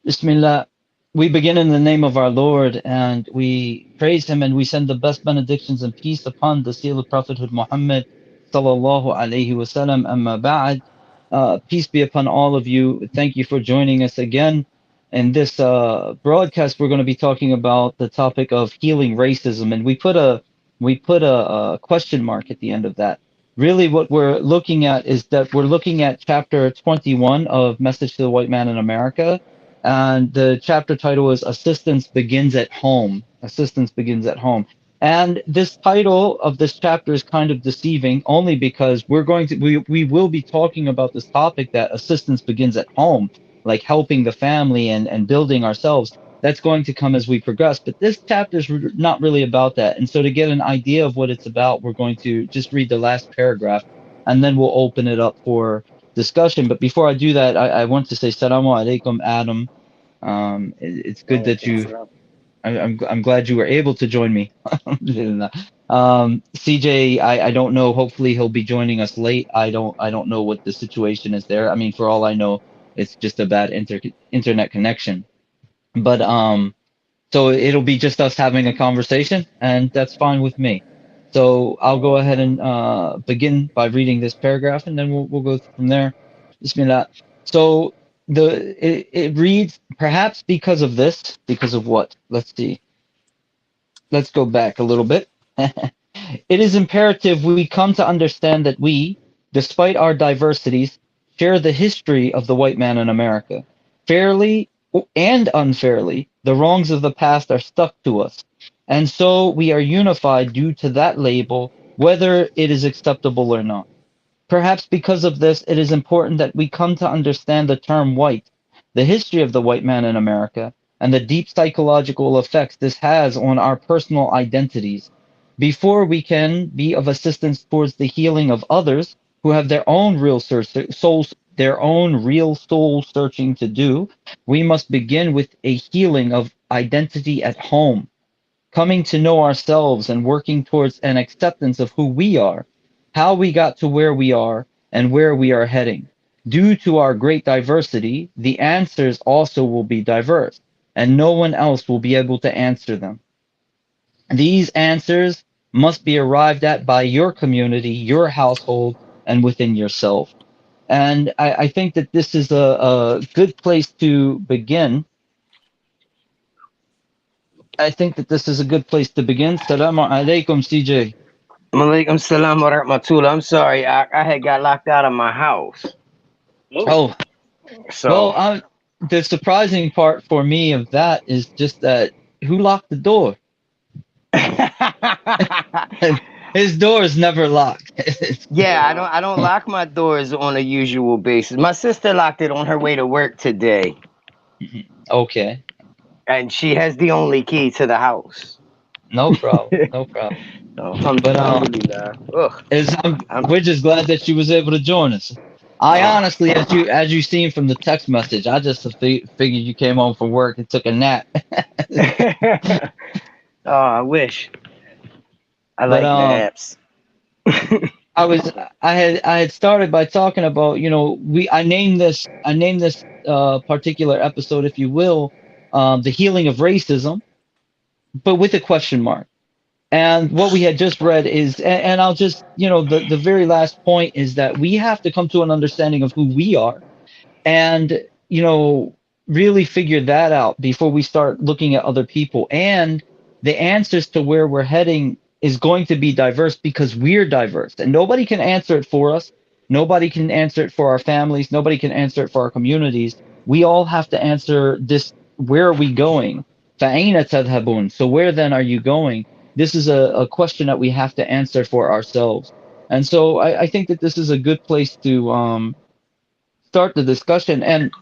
Bismillah. We begin in the name of our Lord, and we praise Him, and we send the best benedictions and peace upon the sealed prophethood Muhammad sallallahu alaihi wasallam. Amma ba'd. Peace be upon all of you. Thank you for joining us again. In this broadcast, we're going to be talking about the topic of healing racism, and we put a question mark at the end of that. Really, what we're looking at is that we're looking at chapter 21 of Message to the White Man in America, and the chapter title is Assistance Begins at Home. Assistance Begins at Home. And this title of this chapter is kind of deceiving only because we will be talking about this topic that assistance begins at home, like helping the family and building ourselves. That's going to come as we progress. But this chapter is not really about that. And so to get an idea of what it's about, we're going to just read the last paragraph and then we'll open it up for discussion. But before I do that, I want to say Salamu alaikum, Adam. It's good that you. I'm glad you were able to join me. CJ, I don't know. Hopefully he'll be joining us late. I don't know what the situation is there. I mean, for all I know, it's just a bad internet connection. But so it'll be just us having a conversation, and that's fine with me. So I'll go ahead and begin by reading this paragraph, and then we'll go from there. Bismillah. So it reads, perhaps because of this, because of what? Let's see. Let's go back a little bit. It is imperative we come to understand that we, despite our diversities, share the history of the white man in America. Fairly and unfairly, the wrongs of the past are stuck to us, and so we are unified due to that label, whether it is acceptable or not. Perhaps because of this, it is important that we come to understand the term white, the history of the white man in America, and the deep psychological effects this has on our personal identities before we can be of assistance towards the healing of others who have their own real soul searching to do. We must begin with a healing of identity at home, coming to know ourselves and working towards an acceptance of who we are, how we got to where we are, and where we are heading. Due to our great diversity, the answers also will be diverse, and no one else will be able to answer them. These answers must be arrived at by your community, your household, and within yourself. And I think that this is a good place to begin. I think that this is a good place to begin. Salaam alaikum, CJ. Malaikum salam wa rahmatullah. I'm sorry, I had got locked out of my house. Oh, well, So, the surprising part for me of that is just that who locked the door? His door is never locked. yeah, I don't lock my doors on a usual basis. My sister locked it on her way to work today, Okay, and she has the only key to the house. no problem, no problem. So, But alhamdulillah. Ugh. I'm, we're just glad that she was able to join us. I honestly, as you seen from the text message, I just figured you came home from work and took a nap. oh, I wish. I But like naps. I was I had started by talking about, we I named this particular episode, if you will, the healing of racism, but with a question mark. And what we had just read is, and I'll just, the very last point is that we have to come to an understanding of who we are, and really figure that out before we start looking at other people. And the answers to where we're heading is going to be diverse because we're diverse, and nobody can answer it for us. Nobody can answer it for our families. Nobody can answer it for our communities. We all have to answer this: where are we going? فَأَيْنَ تَذْهَبُونَ? So where then are you going? This is a question that we have to answer for ourselves. And so I think that this is a good place to start the discussion. And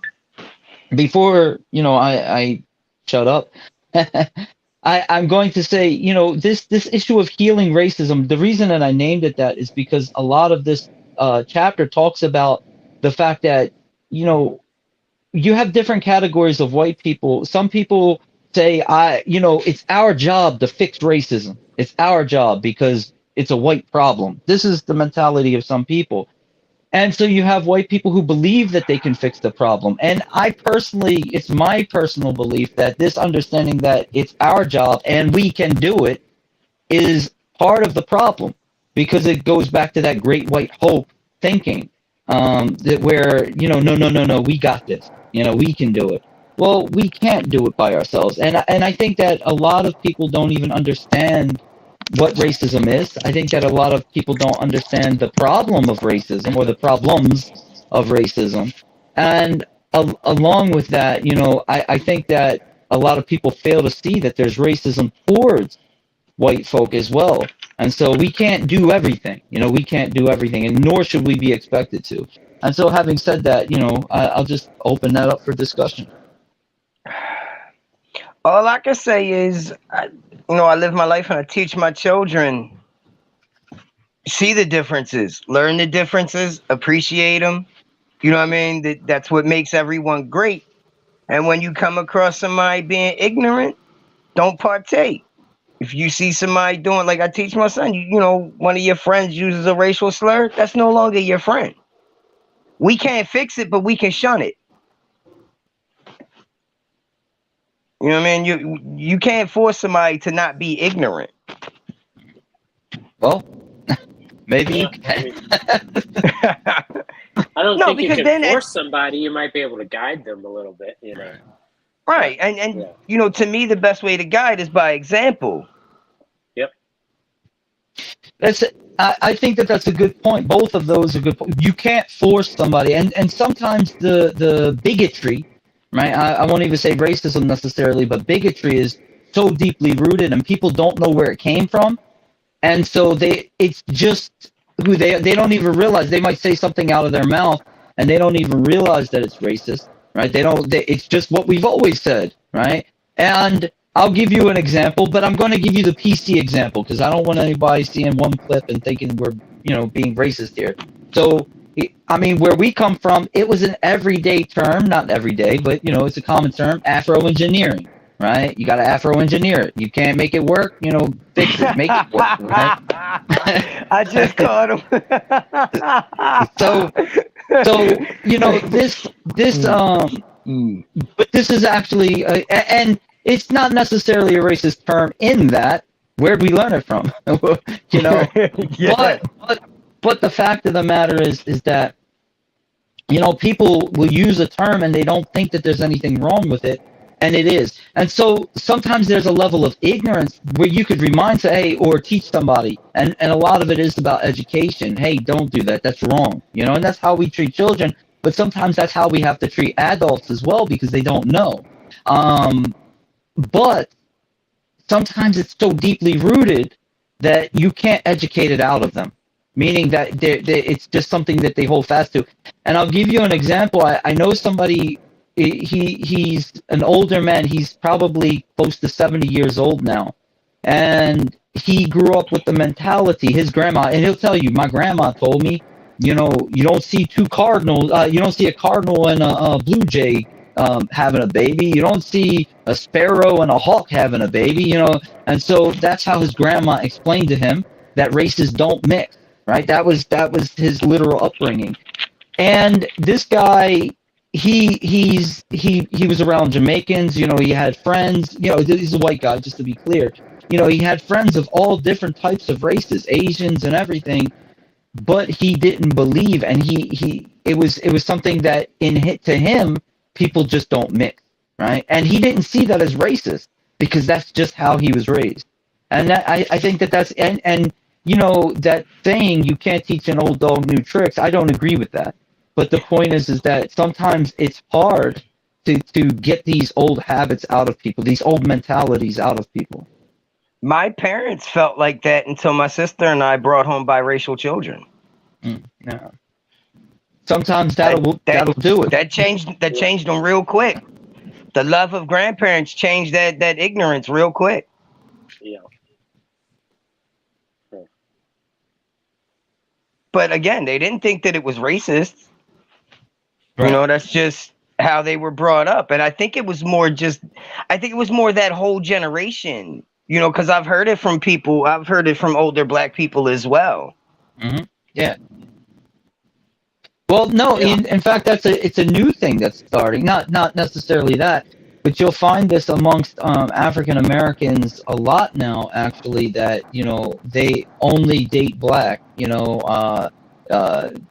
before I shut up, I'm going to say, this issue of healing racism. The reason that I named it that is because a lot of this chapter talks about the fact that you know you have different categories of white people. Some people say, it's our job to fix racism. It's our job because it's a white problem. This is the mentality of some people. And so you have white people who believe that they can fix the problem. And it's my personal belief that this understanding that it's our job and we can do it is part of the problem, because it goes back to that great white hope thinking, that where, no, no, no, no, we got this, we can do it. Well, we can't do it by ourselves. And I think that a lot of people don't even understand what racism is. I think that a lot of people don't understand the problem of racism or the problems of racism. And along with that, I think that a lot of people fail to see that there's racism towards white folk as well. And so we can't do everything. We can't do everything, and nor should we be expected to. And so, having said that, I'll just open that up for discussion. All I can say is, I live my life and I teach my children, see the differences, learn the differences, appreciate them. You know what I mean? That's what makes everyone great. And when you come across somebody being ignorant, don't partake. If you see somebody doing, like I teach my son, one of your friends uses a racial slur, that's no longer your friend. We can't fix it, but we can shun it. You know what I mean? You can't force somebody to not be ignorant. Well, maybe you can. I don't No, think you because can then force somebody. You might be able to guide them a little bit, Right. And to me, the best way to guide is by example. Yep. I think that that's a good point. Both of those are good points. You can't force somebody, and sometimes the bigotry, right? I won't even say racism necessarily, but bigotry is so deeply rooted, and people don't know where it came from, and so it's just who they don't even realize. They might say something out of their mouth, and they don't even realize that it's racist, right? It's just what we've always said, right? And I'll give you an example, but I'm going to give you the PC example because I don't want anybody seeing one clip and thinking we're, being racist here. So, I mean, where we come from, it was an everyday term, not every day, but, it's a common term, Afro-engineering, right? You got to Afro-engineer it. You can't make it work, fix it, make it work, right? I just caught him. But this is actually, and it's not necessarily a racist term in that. Where'd we learn it from? Yeah. But the fact of the matter is that, people will use a term and they don't think that there's anything wrong with it, and it is. And so sometimes there's a level of ignorance where you could say, or teach somebody, and a lot of it is about education. Hey, don't do that. That's wrong. And that's how we treat children. But sometimes that's how we have to treat adults as well because they don't know. But sometimes it's so deeply rooted that you can't educate it out of them, meaning that it's just something that they hold fast to. And I'll give you an example. I know somebody, he's an older man. He's probably close to 70 years old now. And he grew up with the mentality, his grandma, and he'll tell you, my grandma told me, you don't see two cardinals, you don't see a cardinal and a blue jay having a baby. You don't see a sparrow and a hawk having a baby, And so that's how his grandma explained to him that races don't mix, right? That was his literal upbringing. And this guy, he was around Jamaicans, he had friends, he's a white guy, just to be clear. He had friends of all different types of races, Asians and everything. But he didn't believe, and it was something that to him, people just don't mix, right? And he didn't see that as racist because that's just how he was raised. And that, I think that's and that saying, you can't teach an old dog new tricks, I don't agree with that. But the point is that sometimes it's hard to get these old habits out of people, these old mentalities out of people. My parents felt like that until my sister and I brought home biracial children. Yeah. Sometimes that'll do it. That changed them real quick. The love of grandparents changed that ignorance real quick. Yeah. But again, they didn't think that it was racist. Right. That's just how they were brought up. And I think it was more that whole generation. Because I've heard it from people. I've heard it from older black people as well. Mm-hmm. Yeah. Well, no, Yeah. in fact, it's a new thing that's starting. Not necessarily that, but you'll find this amongst African Americans a lot now. Actually, that they only date black.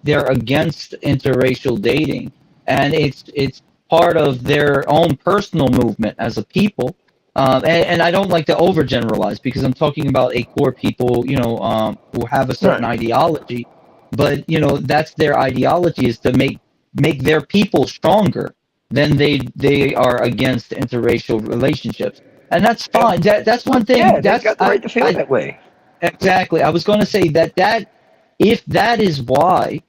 They're against interracial dating, and it's part of their own personal movement as a people. And I don't like to overgeneralize because I'm talking about a core people, who have a certain Right. ideology, but that's their ideology, is to make their people stronger. Then they are against interracial relationships, and that's Yeah. fine. That's one thing. Yeah, they got the right to feel that way. Exactly. I was going to say that if that is why,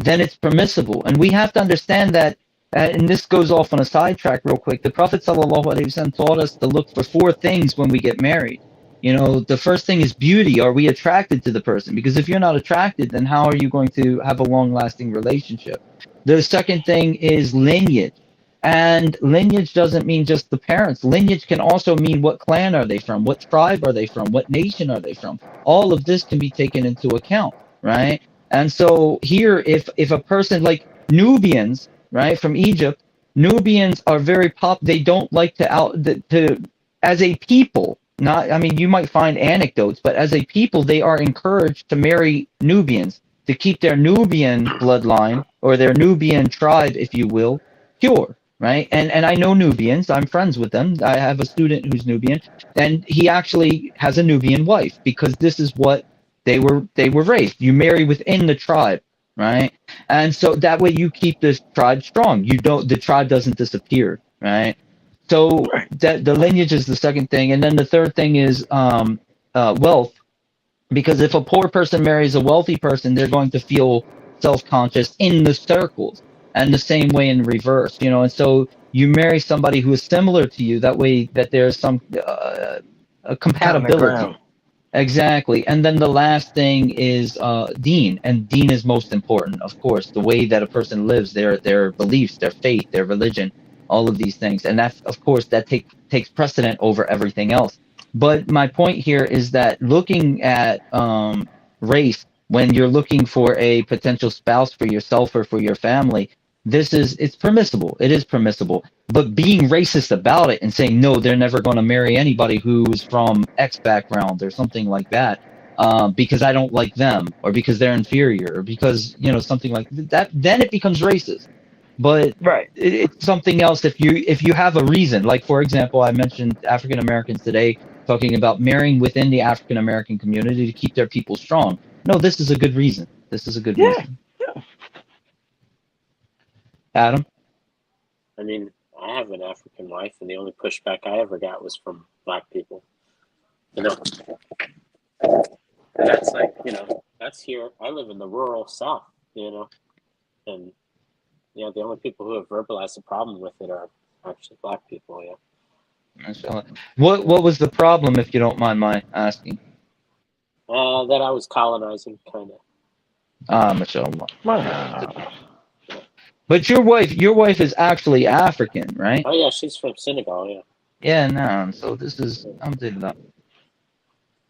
then it's permissible, and we have to understand that. And this goes off on a sidetrack real quick. The Prophet ﷺ taught us to look for four things when we get married. The first thing is beauty. Are we attracted to the person? Because if you're not attracted, then how are you going to have a long-lasting relationship? The second thing is lineage. And lineage doesn't mean just the parents. Lineage can also mean what clan are they from? What tribe are they from? What nation are they from? All of this can be taken into account, right? And so here, if a person like Nubians, right, from Egypt, Nubians are very they don't like to as a people, not, I mean, you might find anecdotes, but as a people, they are encouraged to marry Nubians to keep their Nubian bloodline or their Nubian tribe, if you will, pure, right? And I know Nubians. I'm friends with them. I have a student who's Nubian, and he actually has a Nubian wife because this is what they were raised. You marry within the tribe, right? And so that way you keep this tribe strong. The tribe doesn't disappear, right? So Right. that the lineage is the second thing, and then the third thing is wealth. Because if a poor person marries a wealthy person, they're going to feel self-conscious in the circles, and the same way in reverse. And so you marry somebody who is similar to you. That way, that there's some a Common compatibility. ground. Exactly. And then the last thing is deen. And deen is most important, of course, the way that a person lives, their beliefs, their faith, their religion, all of these things. And that, of course, that takes precedent over everything else. But my point here is that looking at race, when you're looking for a potential spouse for yourself or for your family, it's permissible. It is permissible. But being racist about it and saying, no, they're never going to marry anybody who's from X background or something like that, because I don't like them, or because they're inferior, or because, something like that, then it becomes racist. But Right. it's something else if you have a reason. Like, for example, I mentioned African Americans today talking about marrying within the African American community to keep their people strong. No, this is a good reason. This is a good Yeah. reason. Adam? I mean, I have an African wife, and the only pushback I ever got was from black people. And that's like, that's here. I live in the rural South, and the only people who have verbalized the problem with it are actually black people. Yeah. Mashallah. What was the problem, if you don't mind my asking? That I was colonizing, kind of. Mashallah. Wow. But your wife is actually African, right? Oh yeah, she's from Senegal. Yeah. Yeah, no. So this is Alhamdulillah.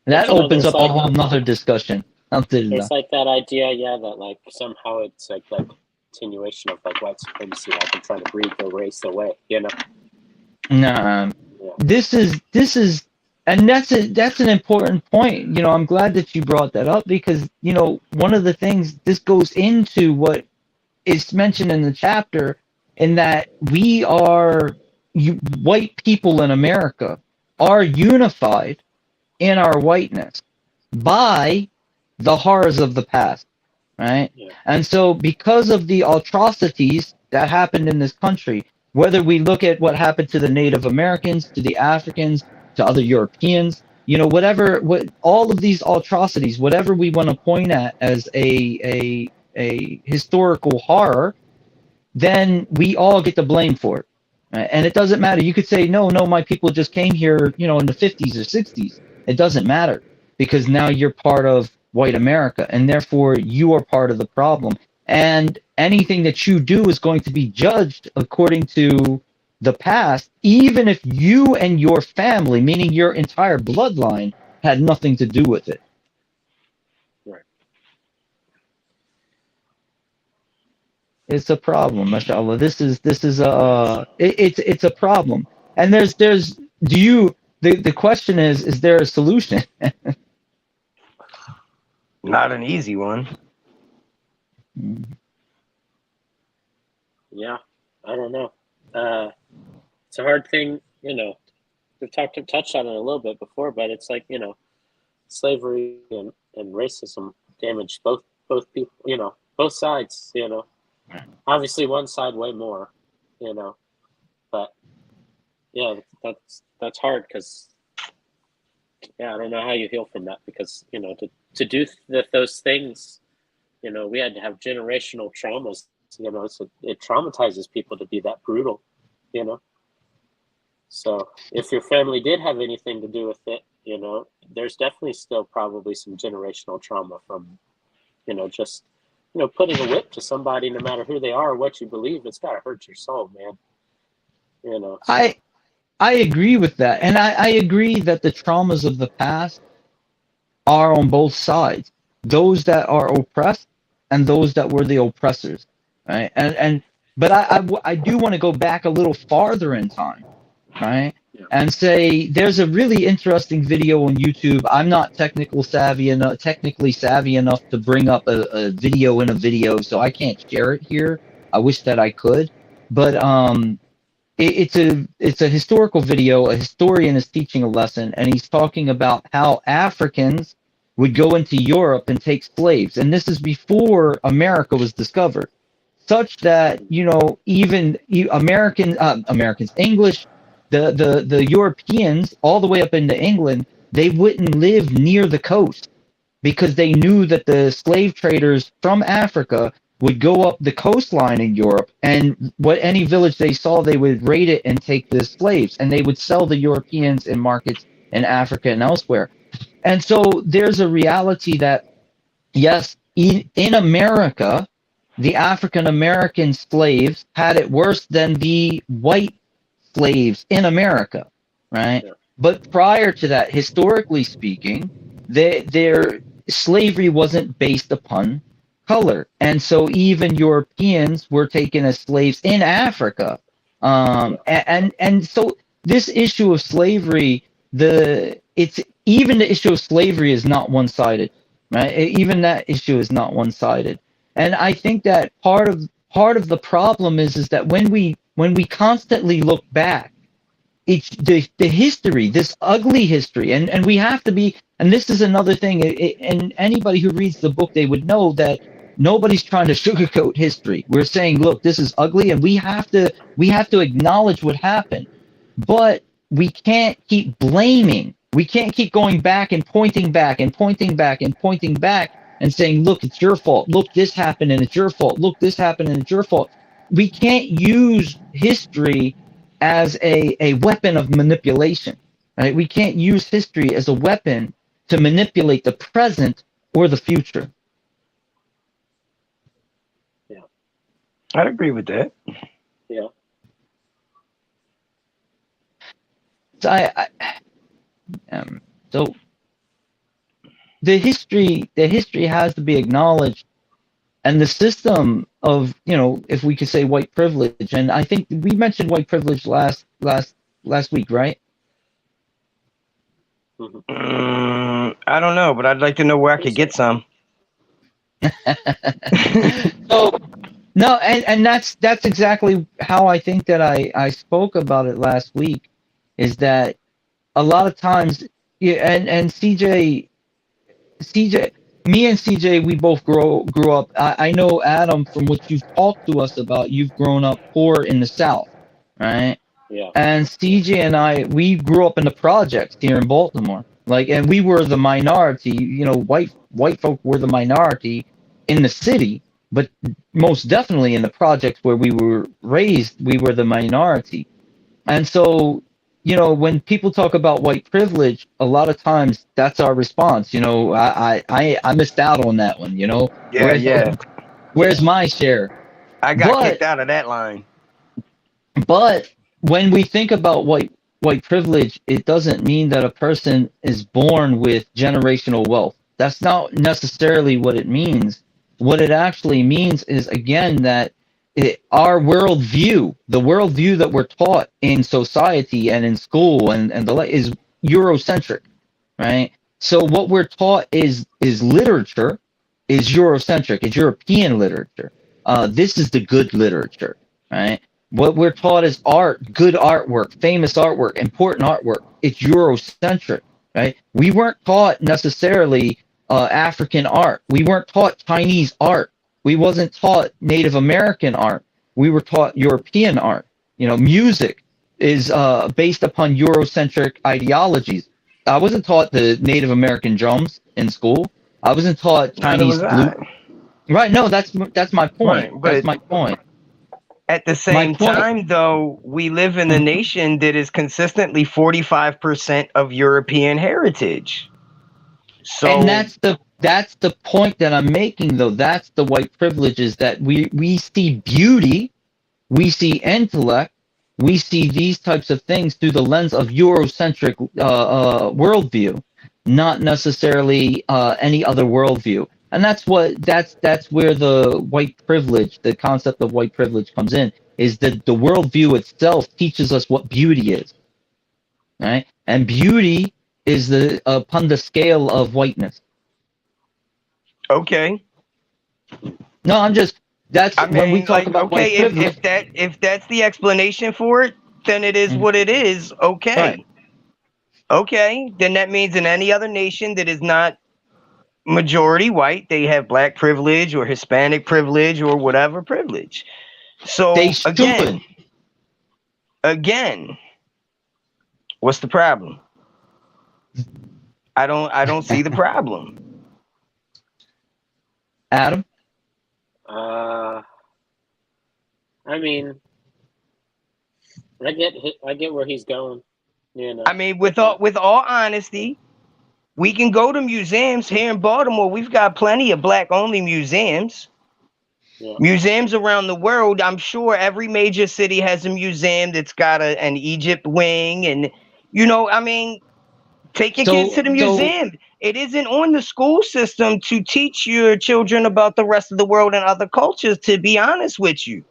But, That opens there's up a whole nother discussion. Alhamdulillah. there's like that idea, that like somehow it's like that continuation of like white supremacy, like I'm trying to breed the race away. No, Yeah. this is, and that's an important point. I'm glad that you brought that up because one of the things, this goes into what is mentioned in the chapter, in that white people in America are unified in our whiteness by the horrors of the past, right? Yeah. And so because of the atrocities that happened in this country, whether we look at what happened to the Native Americans, to the Africans, to other Europeans, all of these atrocities, whatever we want to point at as a historical horror, then we all get the blame for it. Right? And it doesn't matter. You could say, no, my people just came here, in the 50s or 60s. It doesn't matter, because now you're part of white America, and therefore you are part of the problem. And anything that you do is going to be judged according to the past, even if you and your family, meaning your entire bloodline, had nothing to do with it. Right. It's a problem, mashallah. This is it's a problem. And there's do you the question is there a solution? Not an easy one. Yeah, I don't know. It's a hard thing, we've touched on it a little bit before, but it's like, slavery and racism damaged both people, both sides, obviously one side way more, but yeah, that's hard because, yeah, I don't know how you heal from that because, to do those things, we had to have generational traumas, so it traumatizes people to be that brutal, so if your family did have anything to do with it, there's definitely still probably some generational trauma from, just, putting a whip to somebody, no matter who they are or what you believe, it's got to hurt your soul, man. So. I agree with that. And I agree that the traumas of the past are on both sides. Those that are oppressed and those that were the oppressors. Right. But I do want to go back a little farther in time, right? Yeah. And say there's a really interesting video on YouTube. I'm not technically savvy enough to bring up a video in a video, so I can't share it here. I wish that I could. But it's a historical video. A historian is teaching a lesson, and he's talking about how Africans would go into Europe and take slaves, and this is before America was discovered, such that even Americans, English, the Europeans, all the way up into England, they wouldn't live near the coast because they knew that the slave traders from Africa would go up the coastline in Europe, and any village they saw, they would raid it and take the slaves, and they would sell the Europeans in markets in Africa and elsewhere. And so there's a reality that, yes, in America, the African American slaves had it worse than the white slaves in America, right? Yeah. But prior to that, historically speaking, their slavery wasn't based upon color, and so even Europeans were taken as slaves in Africa. And so this issue of slavery, the issue of slavery is not one-sided, right? Even that issue is not one-sided, and I think that part of the problem is that when we constantly look back, it's the history, this ugly history, and we have to be, and this is another thing, and anybody who reads the book, they would know that nobody's trying to sugarcoat history. We're saying, look, this is ugly, and we have to acknowledge what happened, but we can't keep blaming. We can't keep going back and pointing back and pointing back and pointing back and saying, look, it's your fault. Look, this happened and it's your fault. Look, this happened and it's your fault. We can't use history as a weapon of manipulation, right? We can't use history as a weapon to manipulate the present or the future. Yeah. I'd agree with that. Yeah. So the history has to be acknowledged, and the system of, if we could say white privilege, and I think we mentioned white privilege last week, right? I don't know, but I'd like to know where I could get some. So no, and that's exactly how I think that I spoke about it last week, is that a lot of times, yeah, and CJ, me and CJ, we both grew up. I know, Adam, from what you've talked to us about, you've grown up poor in the South, right? Yeah. And CJ and I, we grew up in the projects here in Baltimore, and we were the minority. White folk were the minority in the city, but most definitely in the projects where we were raised, we were the minority. And so, when people talk about white privilege, a lot of times that's our response. I missed out on that one. Yeah. Where's my share? I got kicked out of that line. But when we think about white privilege, it doesn't mean that a person is born with generational wealth. That's not necessarily what it means. What it actually means is, again, that our worldview, the worldview that we're taught in society and in school and the like, is Eurocentric, right? So what we're taught is literature is Eurocentric, it's European literature. This is the good literature, right? What we're taught is art, good artwork, famous artwork, important artwork. It's Eurocentric, right? We weren't taught necessarily African art. We weren't taught Chinese art. We wasn't taught Native American art. We were taught European art. You know, music is based upon Eurocentric ideologies. I wasn't taught the Native American drums in school. I wasn't taught Neither Chinese was I. flute. Right? No, that's my Right, point. That's but my point. at the My same point. time, though, we live in a nation that is consistently 45% of European heritage. So, And that's the point that I'm making, though. That's the white privilege, is that we see beauty, we see intellect, we see these types of things through the lens of Eurocentric worldview, not necessarily any other worldview. And that's where the white privilege, the concept of white privilege, comes in. Is that the worldview itself teaches us what beauty is, right? And beauty is the upon the scale of whiteness. okay. No, I'm just that's I when we mean, talk like, about okay, white privilege. if that's the explanation for it, then it is Mhm. what it is. Okay. Right. Okay. Then that means in any other nation that is not majority white, they have black privilege or Hispanic privilege or whatever privilege. They So should. again, what's the problem? I don't see the problem. Adam, I mean, I get where he's going. You know. I mean, with all honesty, we can go to museums here in Baltimore. We've got plenty of black only museums. Yeah. Museums around the world. I'm sure every major city has a museum that's got an Egypt wing, and I mean, take your kids to the so museum. It isn't on the school system to teach your children about the rest of the world and other cultures, to be honest with you.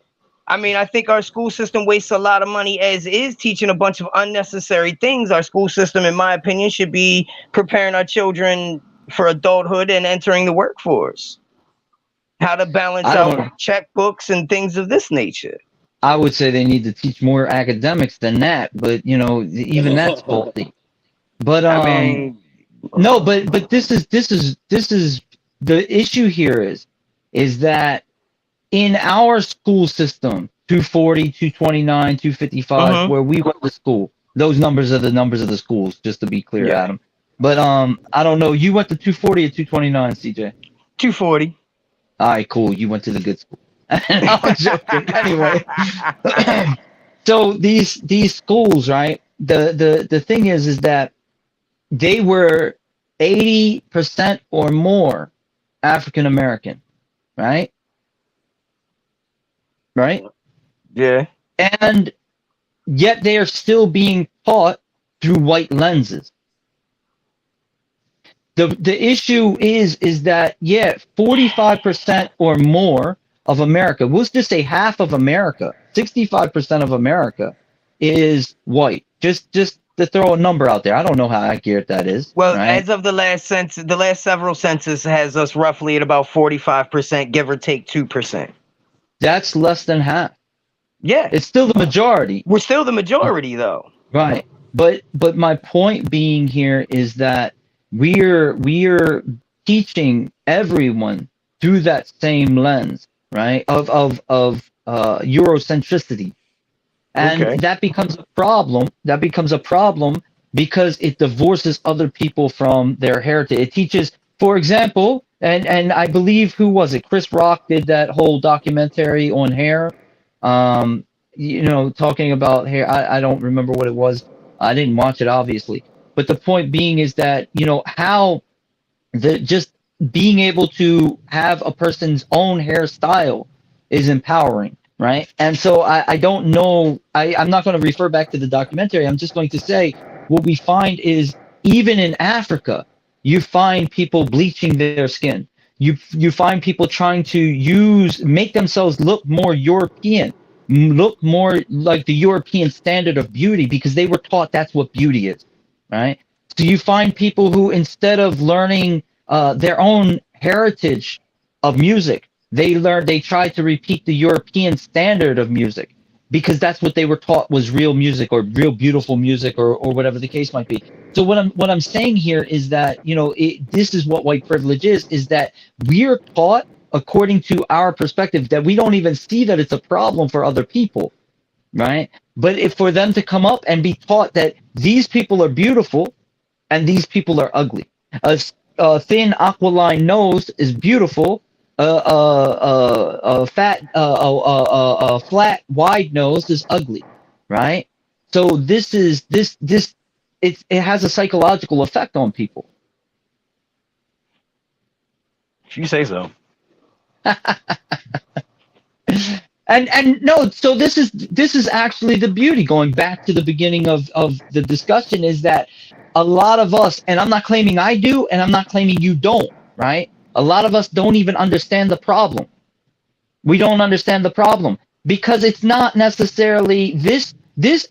I mean, I think our school system wastes a lot of money as is teaching a bunch of unnecessary things. Our school system, in my opinion, should be preparing our children for adulthood and entering the workforce. How to balance I out don't. checkbooks and things of this nature. I would say they need to teach more academics than that, but even that's faulty. But I mean, no, but this is the issue here is that in our school system, 240, 229, 255, where we went to school, those numbers are the numbers of the schools, just to be clear, Yeah. Adam. But I don't know. You went to 240 or 229, CJ? 240. All right, cool. You went to the good school. I'm joking. Anyway, so these schools, right? The thing is that they were 80% or more African American, right? Right? Yeah. And yet they are still being taught through white lenses. The issue is that 45% or more of America, we'll just say half of America, 65% of America is white. Just to throw a number out there. I don't know how accurate that is. Well, right? as of the last census, the last several census has us roughly at about 45%, give or take 2%. That's less than half. Yeah. It's still the majority. We're still the majority though. Right. But my point being here is that we're teaching everyone through that same lens, right? Of Eurocentricity. And Okay. that becomes a problem. That becomes a problem because it divorces other people from their heritage. It teaches, for example, and I believe, who was it? Chris Rock did that whole documentary on hair. Talking about hair. I don't remember what it was. I didn't watch it, obviously. But the point being is that, how just being able to have a person's own hairstyle is empowering, right? And so I don't know. I'm not going to refer back to the documentary. I'm just going to say what we find is, even in Africa, you find people bleaching their skin. You find people trying to make themselves look more European, look more like the European standard of beauty because they were taught that's what beauty is, right? So you find people who instead of learning their own heritage of music, they try to repeat the European standard of music because that's what they were taught was real music or real beautiful music or whatever the case might be. So what I'm saying here is that this is what white privilege is that we're taught according to our perspective that we don't even see that it's a problem for other people, right? But if for them to come up and be taught that these people are beautiful and these people are ugly, a thin aquiline nose is beautiful, a flat wide nose is ugly, right? So it has a psychological effect on people. If you say so. And no, so this is actually the beauty. Going back to the beginning of the discussion is that a lot of us, and I'm not claiming I do, and I'm not claiming you don't, right? A lot of us don't even understand the problem. We don't understand the problem because it's not necessarily this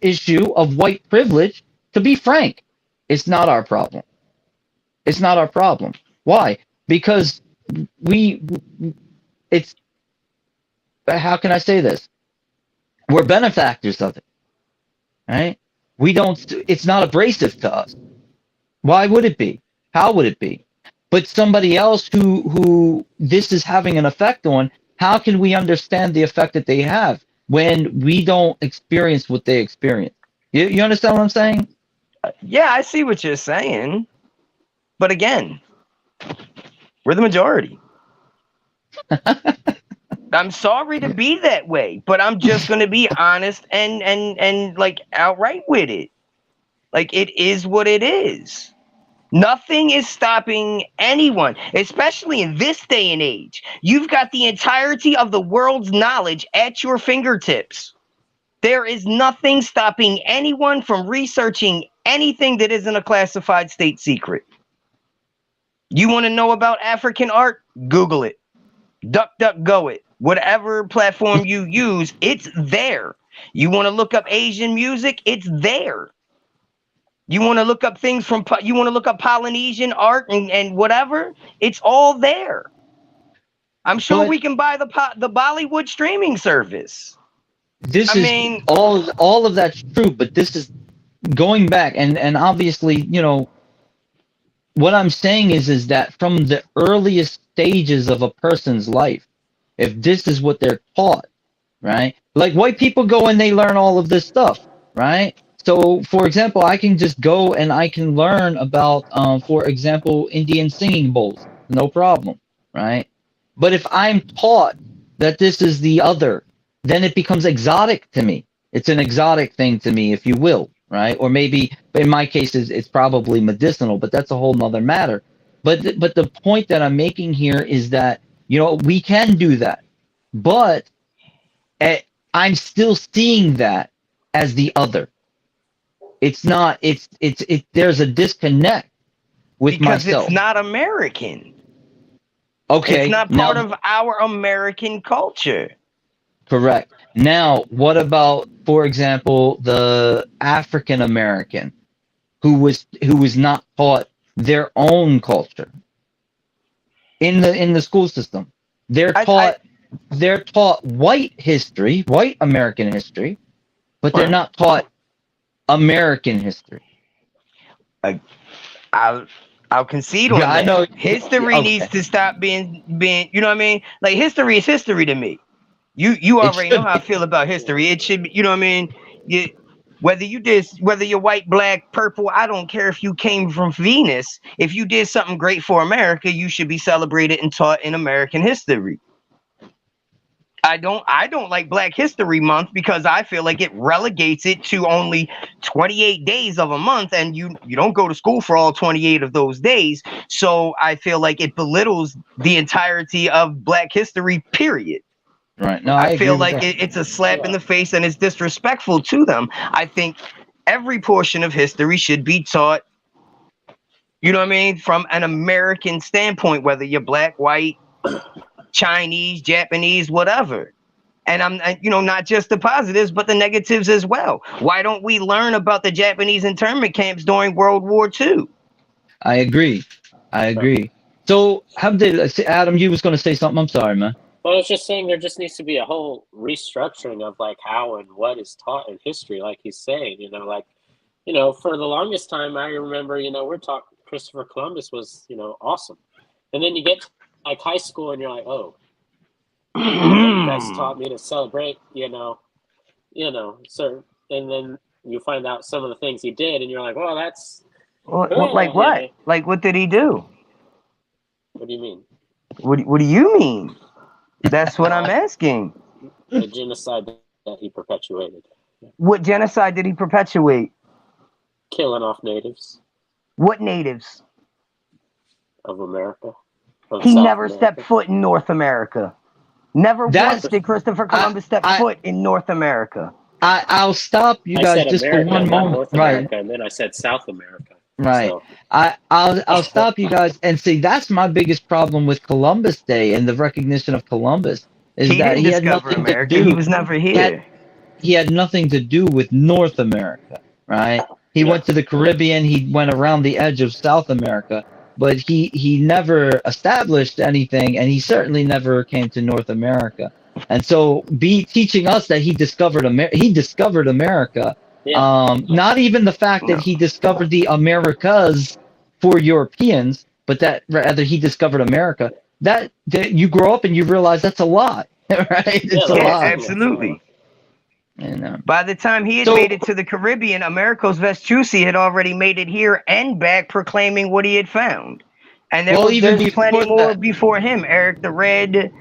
issue of white privilege. To be frank, it's not our problem. It's not our problem. Why? Because we it's how can I say this? We're benefactors of it, right? We don't. It's not abrasive to us. Why would it be? How would it be? But somebody else who this is having an effect on, how can we understand the effect that they have when we don't experience what they experience? You understand what I'm saying? Yeah, I see what you're saying. But again, we're the majority. I'm sorry to be that way, but I'm just going to be honest and like outright with it. Like it is what it is. Nothing is stopping anyone, especially in this day and age. You've got the entirety of the world's knowledge at your fingertips. There is nothing stopping anyone from researching anything that isn't a classified state secret. You want to know about African art? Google it. DuckDuckGo it. Whatever platform you use, it's there. You want to look up Asian music? It's there. You want to look up things you want to look up Polynesian art and whatever? It's all there. I'm sure But we can buy the Bollywood streaming service. this I is mean, all of that's true, but this is going back and obviously, what I'm saying is that from the earliest stages of a person's life, if this is what they're taught, right? Like white people go and they learn all of this stuff, right? So, for example, I can just go and I can learn about, for example, Indian singing bowls, no problem, right? But if I'm taught that this is the other, then it becomes exotic to me. It's an exotic thing to me, if you will, right? Or maybe in my case, it's probably medicinal, but that's a whole nother matter. But the point that I'm making here is that we can do that, but eh, I'm still seeing that as the other. It's not. It's. There's a disconnect with because it's myself. not American. It's Okay, not part now of our American culture. correct. Now, what about, for example, the African American who was not taught their own culture in the school system? They're I taught they're taught white history, white American history, but they're not taught American history. I I'll I'll concede on Yeah, I that. know. History needs Okay, to stop being, you know what I mean? Like history is history to me. You it already know should how I be. feel about history. It should be, you know what I mean? You, whether you're white, black, purple, I don't care if you came from Venus. If you did something great for America, you should be celebrated and taught in American history. I don't like Black History Month because I feel like it relegates it to only 28 days of a month and you don't go to school for all 28 of those days. So I feel like it belittles the entirety of Black history, period. Right. No, I I agree feel with like that. it's a slap in the face and it's disrespectful to them. I think every portion of history should be taught, you know what I mean, from an American standpoint, whether you're black, white, Chinese, Japanese, whatever. And not just the positives, but the negatives as well. Why don't we learn about the Japanese internment camps during World War II? I agree. I agree. So, how did Adam? You was going to say something. I'm sorry, man. Well, I was just saying there just needs to be a whole restructuring of like how and what is taught in history, like he's saying, for the longest time, I remember, we're talking Christopher Columbus was, awesome. And then you get to, like high school and you're like, oh, you guys taught me to celebrate, so, and then you find out some of the things he did and you're like, well, that's cool, like what? Like what did he do? What do you mean? What do you mean? That's what I'm asking. The genocide that he perpetuated. What genocide did he perpetuate? Killing off natives. What natives? Of America. He never stepped foot in North America. Never once did Christopher Columbus step foot in North America. I'll stop you guys just America, for one moment. North America, and then I said South America. Right. So. I'll stop you guys and say that's my biggest problem with Columbus Day and the recognition of Columbus is that he had nothing America. to do. He was never here. He had nothing to do with North America, right? He went to the Caribbean. He went around the edge of South America, but he never established anything, and he certainly never came to North America. And so, teaching us that he discovered America. Yeah. Not even the fact that he discovered the Americas for Europeans, but that rather he discovered America. That you grow up and you realize that's a lot, right? It's a lot. Absolutely. And, by the time he had made it to the Caribbean, Americos Vespucci had already made it here and back, proclaiming what he had found. And there's plenty more before him. Eric the Red,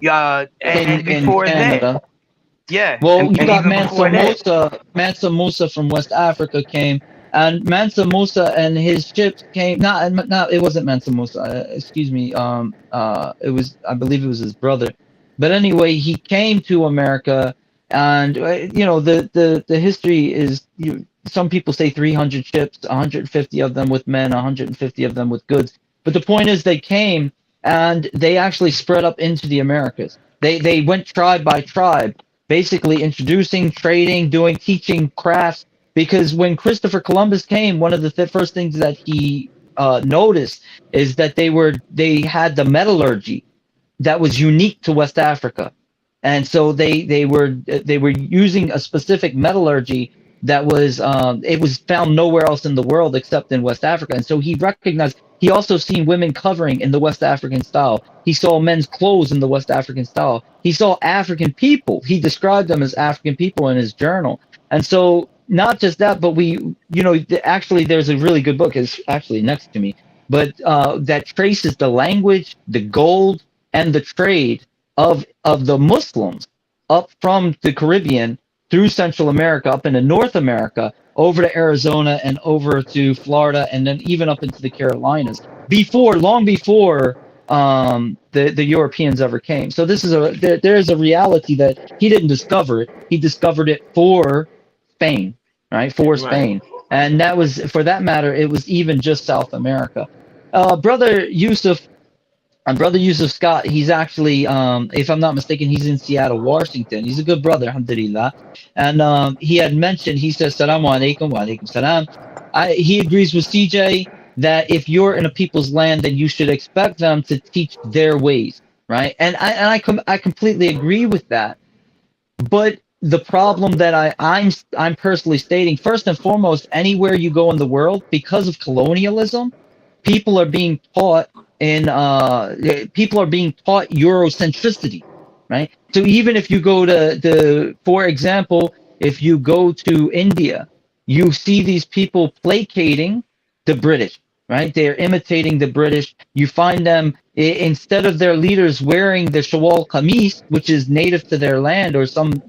and before that. Yeah. Well, you got Mansa Musa from West Africa came, and Mansa Musa and his ships came. Not it wasn't Mansa Musa. Excuse me. I believe it was his brother. But anyway, he came to America, and the history is some people say 300 ships, 150 of them with men, 150 of them with goods. But the point is, they came and they actually spread up into the Americas. They went tribe by tribe, basically introducing, trading, teaching crafts. Because when Christopher Columbus came, one of the first things that he noticed is that they had the metallurgy that was unique to West Africa, and so they were using a specific metallurgy that was it was found nowhere else in the world except in West Africa. And so he recognized. He also seen women covering in the West African style. He saw men's clothes in the West African style. He saw African people. He described them as African people in his journal. And so not just that, but actually there's a really good book. It's actually next to me, but that traces the language, the gold, and the trade of the Muslims up from the Caribbean through Central America, up into North America, over to Arizona and over to Florida, and then even up into the Carolinas, long before the Europeans ever came. So this is there's a reality that he didn't discover it. He discovered it for Spain, right? For Spain. And that was, for that matter, it was even just South America. Brother Yusuf Scott, he's actually, if I'm not mistaken, he's in Seattle, Washington. He's a good brother, alhamdulillah. And he had mentioned, he says, Salaam alaikum, wa alaikum salam. He agrees with CJ that if you're in a people's land, then you should expect them to teach their ways, right? And I completely agree with that. But the problem that I'm personally stating, first and foremost, anywhere you go in the world, because of colonialism, people are being taught Eurocentricity, right? So even if you go for example, if you go to India, you see these people placating the British, right? They are imitating the British. You find them, instead of their leaders wearing the shawal kameez, which is native to their land, or some,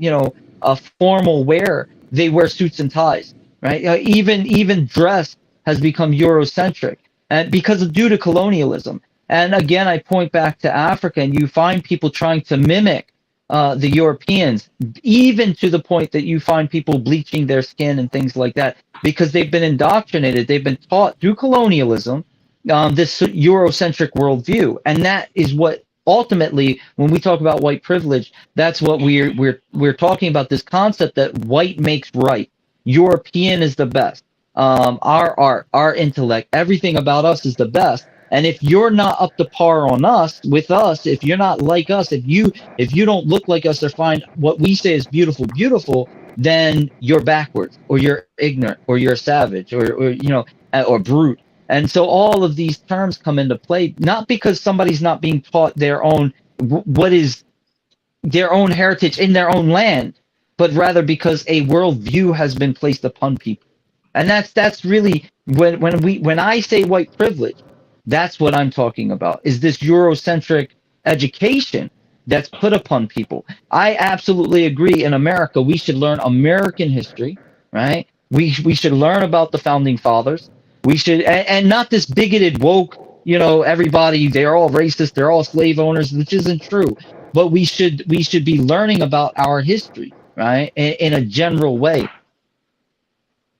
a formal wear, they wear suits and ties, right? Even dress has become Eurocentric. And due to colonialism. And again, I point back to Africa, and you find people trying to mimic the Europeans, even to the point that you find people bleaching their skin and things like that, because they've been indoctrinated. They've been taught through colonialism this Eurocentric worldview. And that is what ultimately, when we talk about white privilege, that's what we're talking about, this concept that white makes right. European is the best. Our art, our intellect, everything about us is the best. And if you're not up to par on us, with us, if you're not like us, if you don't look like us or find what we say is beautiful, beautiful, then you're backwards, or you're ignorant, or you're a savage, or brute. And so all of these terms come into play, not because somebody's not being taught their own, what is their own heritage in their own land, but rather because a worldview has been placed upon people. And that's really when I say white privilege, that's what I'm talking about. Is this Eurocentric education that's put upon people? I absolutely agree. In America, we should learn American history, right? We should learn about the founding fathers. We should, and not this bigoted woke. Everybody, they're all racist. They're all slave owners, which isn't true. But we should be learning about our history, right, in a general way.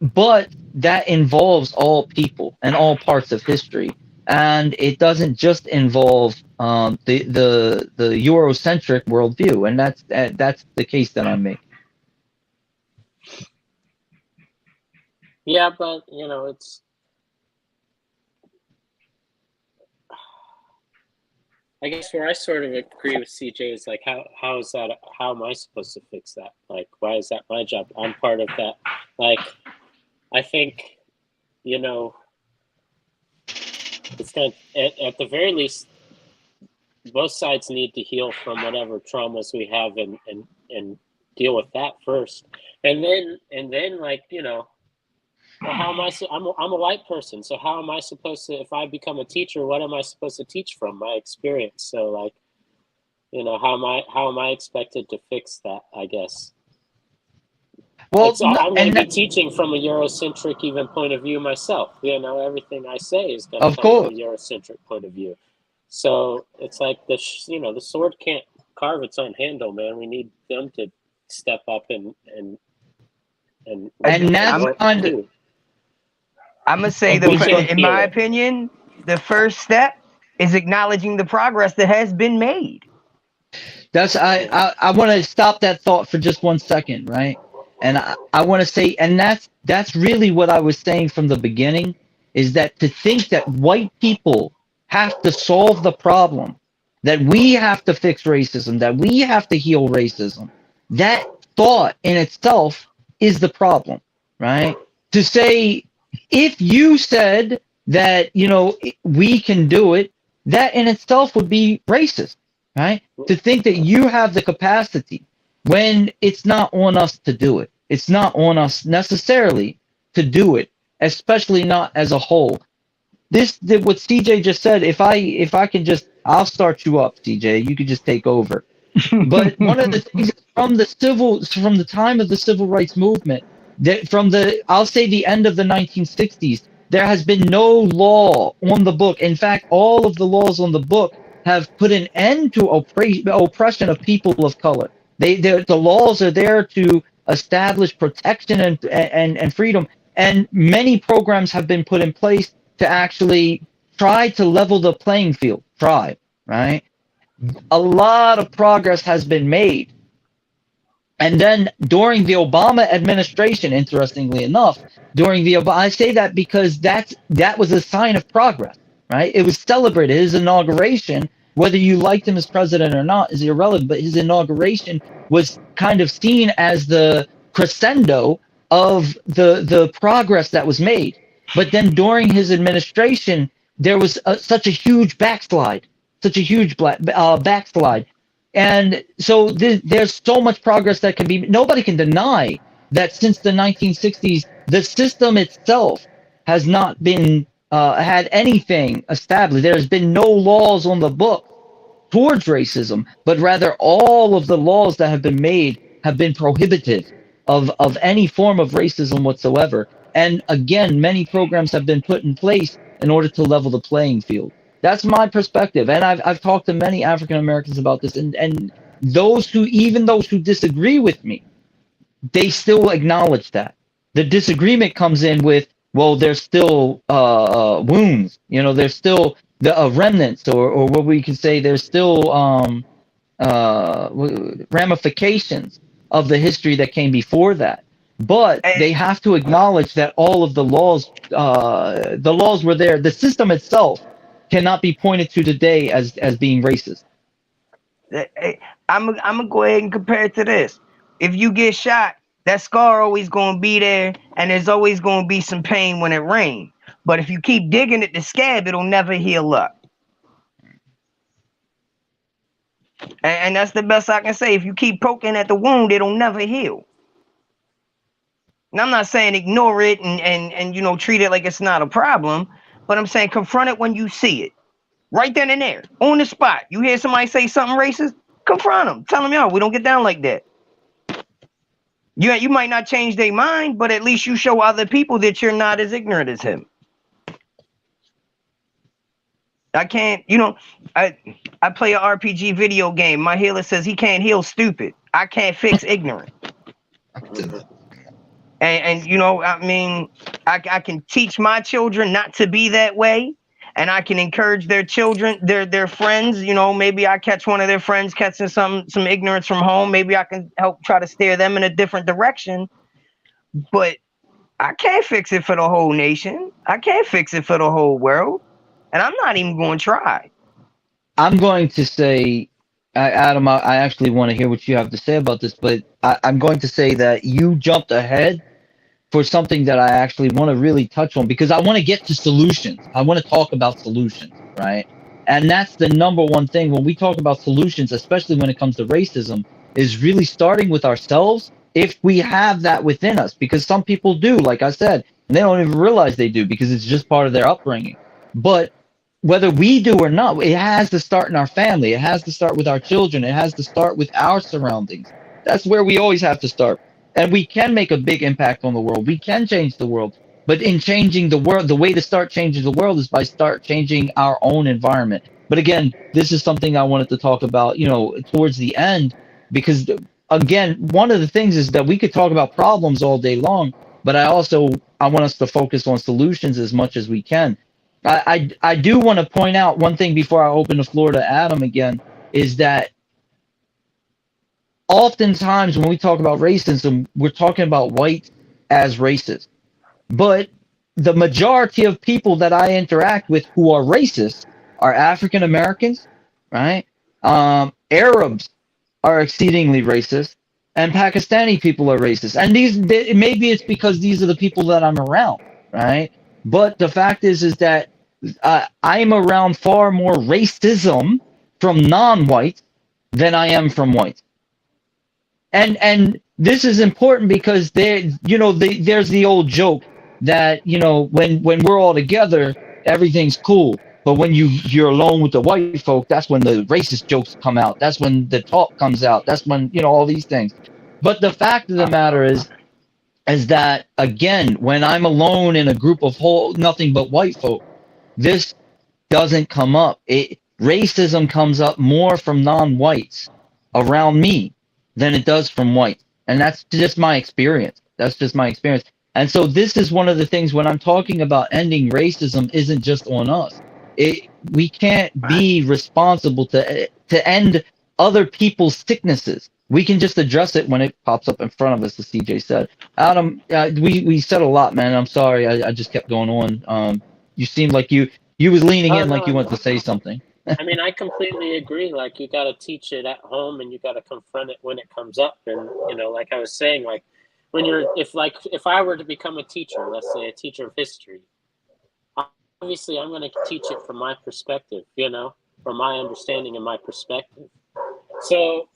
But that involves all people and all parts of history, and it doesn't just involve the Eurocentric worldview, and that's the case that I'm making. Yeah, but it's. I guess where I sort of agree with CJ is like, how is that? How am I supposed to fix that? Like, why is that my job? I'm part of that. Like, I think, it's kind of, at the very least, both sides need to heal from whatever traumas we have and deal with that first, and then like well, how am I? I'm a white person, so how am I supposed to? If I become a teacher, what am I supposed to teach from my experience? So like, how am I expected to fix that? I guess. Well, I'm going to be teaching from a Eurocentric even point of view myself. Everything I say is going to come from a Eurocentric point of view. So it's like the sword can't carve its own handle, man. We need them to step up and that's kind of. I'm gonna say in my opinion, the first step is acknowledging the progress that has been made. I want to stop that thought for just 1 second, right? And I want to say, and that's really what I was saying from the beginning, is that to think that white people have to solve the problem, that we have to fix racism, that we have to heal racism, that thought in itself is the problem, right? To say, if you said that, we can do it, that in itself would be racist, right? To think that you have the capacity when it's not on us to do it. It's not on us necessarily to do it, especially not as a whole. What CJ just said, if I can just, I'll start you up, CJ. You could just take over. But one of the things from the time of the civil rights movement, that I'll say the end of the 1960s, there has been no law on the book. In fact, all of the laws on the book have put an end to oppression of people of color. The laws are there to establish protection and freedom, and many programs have been put in place to actually try to level the playing field. Right? A lot of progress has been made. And then during the Obama administration, interestingly enough, I say that because that was a sign of progress, right? It was celebrated. His inauguration, whether you liked him as president or not, is irrelevant, but his inauguration was kind of seen as the crescendo of the progress that was made. But then during his administration, there was such a huge backslide. And so there's so much progress that can be. Nobody can deny that since the 1960s, the system itself has not been had anything established. There's been no laws on the book towards racism, but rather all of the laws that have been made have been prohibitive of any form of racism whatsoever. And again, many programs have been put in place in order to level the playing field. That's my perspective, and I've talked to many African Americans about this, and even those who disagree with me, they still acknowledge that. The disagreement comes in with, well, there's still wounds, there's still the remnants, or what we can say, there's still ramifications of the history that came before that. But And they have to acknowledge that all of the laws were there. The system itself cannot be pointed to today as being racist. I'm gonna go ahead and compare it to this. If you get shot, that scar always gonna be there, and there's always gonna be some pain when it rains. But if you keep digging at the scab, it'll never heal up. And that's the best I can say. If you keep poking at the wound, it'll never heal. And I'm not saying ignore it and treat it like it's not a problem, but I'm saying confront it when you see it. Right then and there, on the spot. You hear somebody say something racist, confront them. Tell them, yo, we don't get down like that. You might not change their mind, but at least you show other people that you're not as ignorant as him. I can't, I play an RPG video game. My healer says he can't heal stupid. I can't fix ignorant. And I mean, I can teach my children not to be that way, and I can encourage their children, their friends. Maybe I catch one of their friends catching some ignorance from home. Maybe I can help try to steer them in a different direction. But I can't fix it for the whole nation. I can't fix it for the whole world, and I'm not even going to try. I'm going to say, Adam, I actually want to hear what you have to say about this, but I'm going to say that you jumped ahead for something that I actually want to really touch on, because I want to get to solutions. I want to talk about solutions, right? And that's the number one thing when we talk about solutions, especially when it comes to racism, is really starting with ourselves if we have that within us, because some people do, like I said, and they don't even realize they do because it's just part of their upbringing. But whether we do or not, it has to start in our family. It has to start with our children. It has to start with our surroundings. That's where we always have to start. And we can make a big impact on the world. We can change the world. But in changing the world, the way to start changing the world is by start changing our own environment. But again, this is something I wanted to talk about, towards the end, because again, one of the things is that we could talk about problems all day long, but I want us to focus on solutions as much as we can. I do want to point out one thing before I open the floor to Adam again, is that oftentimes when we talk about racism, we're talking about whites as racist. But the majority of people that I interact with who are racist are African Americans, right? Arabs are exceedingly racist, and Pakistani people are racist. And maybe it's because these are the people that I'm around, right? But the fact is that I'm around far more racism from non-whites than I am from whites. And this is important because there's the old joke that when we're all together, everything's cool. But when you're alone with the white folk, that's when the racist jokes come out. That's when the talk comes out. That's when all these things. But the fact of the matter is that again, when I'm alone in a group of nothing but white folk, this doesn't come up. Racism comes up more from non-whites around me than it does from whites. And that's just my experience. That's just my experience. And so this is one of the things when I'm talking about ending racism isn't just on us. We can't be responsible to end other people's sicknesses. We can just address it when it pops up in front of us, as CJ said. Adam, we said a lot, man. I'm sorry. I just kept going on. You seemed like you was leaning Oh in like no, you wanted no. to say something. I mean, I completely agree. Like, you got to teach it at home, and you got to confront it when it comes up. And like I was saying, like when if I were to become a teacher, let's say a teacher of history, obviously I'm going to teach it from my perspective, from my understanding and my perspective. So,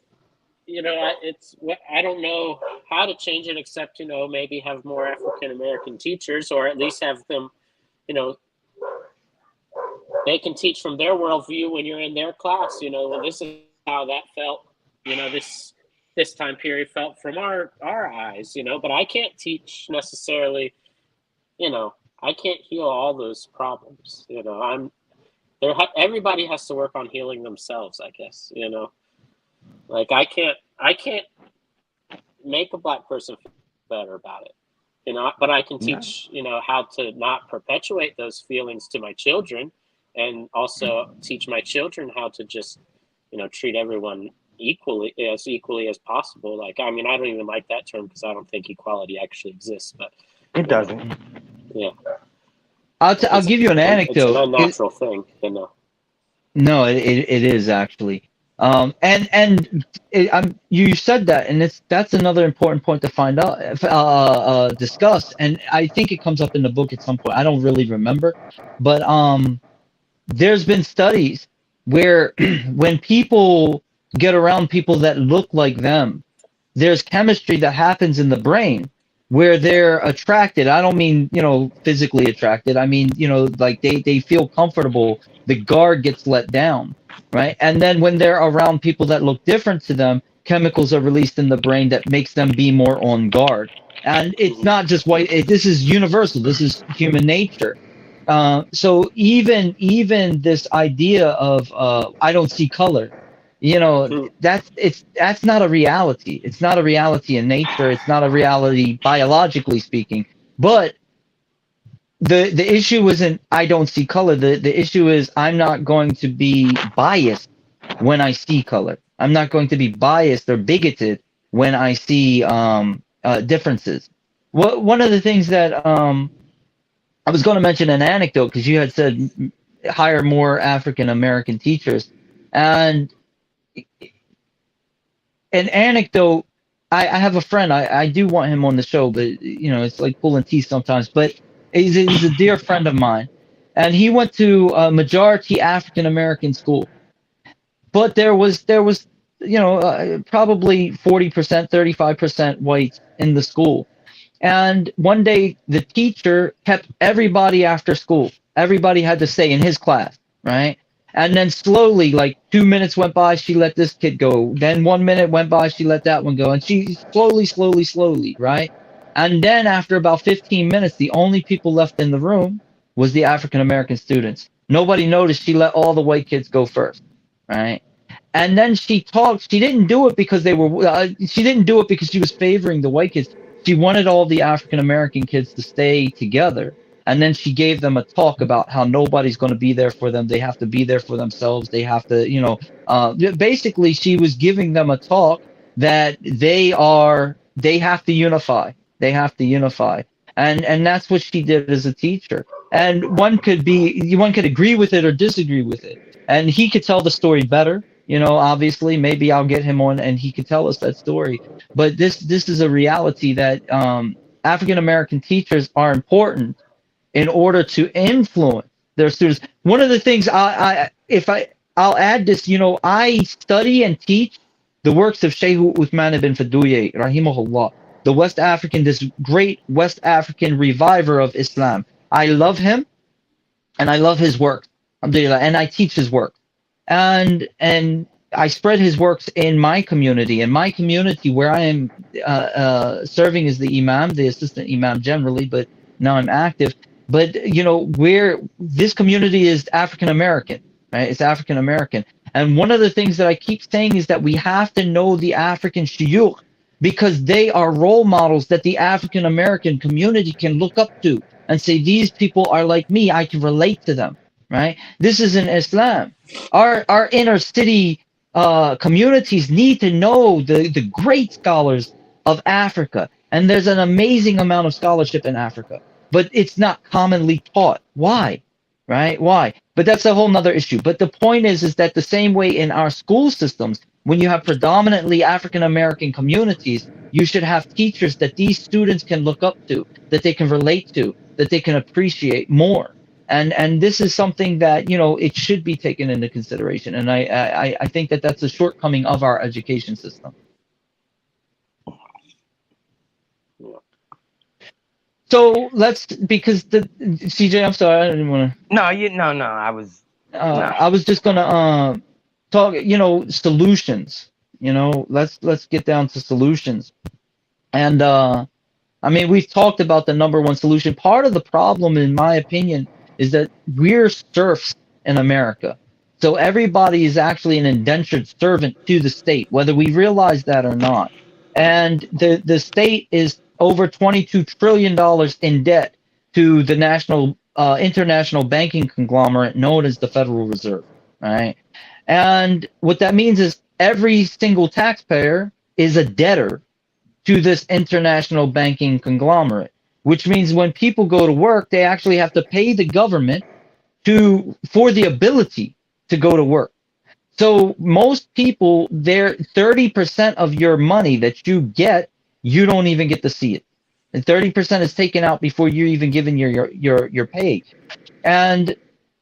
I don't know how to change it except maybe have more African American teachers, or at least have them, they can teach from their worldview when you're in their class. Well, this is how that felt. This time period felt from our eyes. But I can't teach necessarily. I can't heal all those problems. I'm there. Everybody has to work on healing themselves, I guess. Like I can't make a black person feel better about it. But I can No. teach how to not perpetuate those feelings to my children. and also teach my children how to just, treat everyone equally as possible. Like, I mean, I don't even like that term because I don't think equality actually exists, but It doesn't. yeah, I'll give you an it's an anecdote. unnatural thing, No, it is actually. You said that, and that's another important point to find out, discuss, and I think it comes up in the book at some point. I don't really remember, but there's been studies where when people get around people that look like them, there's chemistry that happens in the brain where they're attracted. I don't mean, physically attracted. I mean, like they feel comfortable. The guard gets let down, right? And then when they're around people that look different to them, chemicals are released in the brain that makes them be more on guard. And it's not just white. This is universal. This is human nature. So even this idea of I don't see color, that's not a reality. It's not a reality in nature. It's not a reality biologically speaking. But the issue isn't I don't see color. The issue is I'm not going to be biased when I see color. I'm not going to be biased or bigoted when I see differences. One of the things that I was going to mention an anecdote because you had said hire more African American teachers, and an anecdote. I have a friend. I do want him on the show, but it's like pulling teeth sometimes. But he's a dear friend of mine, and he went to a majority African American school. But there was probably 40%, 35% whites in the school. And one day the teacher kept everybody after school. Everybody had to stay in his class, right? And then slowly, like 2 minutes went by, she let this kid go. Then 1 minute went by, she let that one go. And she slowly, right? And then after about 15 minutes, the only people left in the room was the African American students. Nobody noticed she let all the white kids go first, right? And then she talked. She didn't do it because they were. She didn't do it because she was favoring the white kids. She wanted all the African American kids to stay together. And then she gave them a talk about how nobody's going to be there for them. They have to be there for themselves. They have to, basically she was giving them a talk that they have to unify. They have to unify. And that's what she did as a teacher. And one could agree with it or disagree with it. And he could tell the story better. Obviously, maybe I'll get him on and he could tell us that story. But this is a reality that African American teachers are important in order to influence their students. One of the things I'll add this, I study and teach the works of Sheikh Uthman ibn Fadouye, rahimahullah, this great West African reviver of Islam. I love him and I love his work, alhamdulillah, and I teach his work. And I spread his works in my community. In my community where I am serving as the imam, the assistant imam generally, but now I'm active. But where this community is African American, right? It's African American. And one of the things that I keep saying is that we have to know the African shuyukh because they are role models that the African American community can look up to and say, these people are like me, I can relate to them, right? This is in Islam. Our inner city communities need to know the great scholars of Africa. And there's an amazing amount of scholarship in Africa. But it's not commonly taught. Why? Right? Why? But that's a whole nother issue. But the point is that the same way in our school systems, when you have predominantly African American communities, you should have teachers that these students can look up to, that they can relate to, that they can appreciate more. And this is something that, it should be taken into consideration. And I think that that's a shortcoming of our education system. So because CJ, I'm sorry, I didn't want to. No, I was. I was just gonna talk. Solutions. Let's get down to solutions. And I mean, we've talked about the number one solution. Part of the problem, in my opinion, is that we're serfs in America. So everybody is actually an indentured servant to the state, whether we realize that or not. And the state is over $22 trillion in debt to the national international banking conglomerate known as the Federal Reserve, right? And what that means is every single taxpayer is a debtor to this international banking conglomerate, which means when people go to work, they actually have to pay the government for the ability to go to work. So most people, their 30% of your money that you get, you don't even get to see it. And 30% is taken out before you're even given your pay. And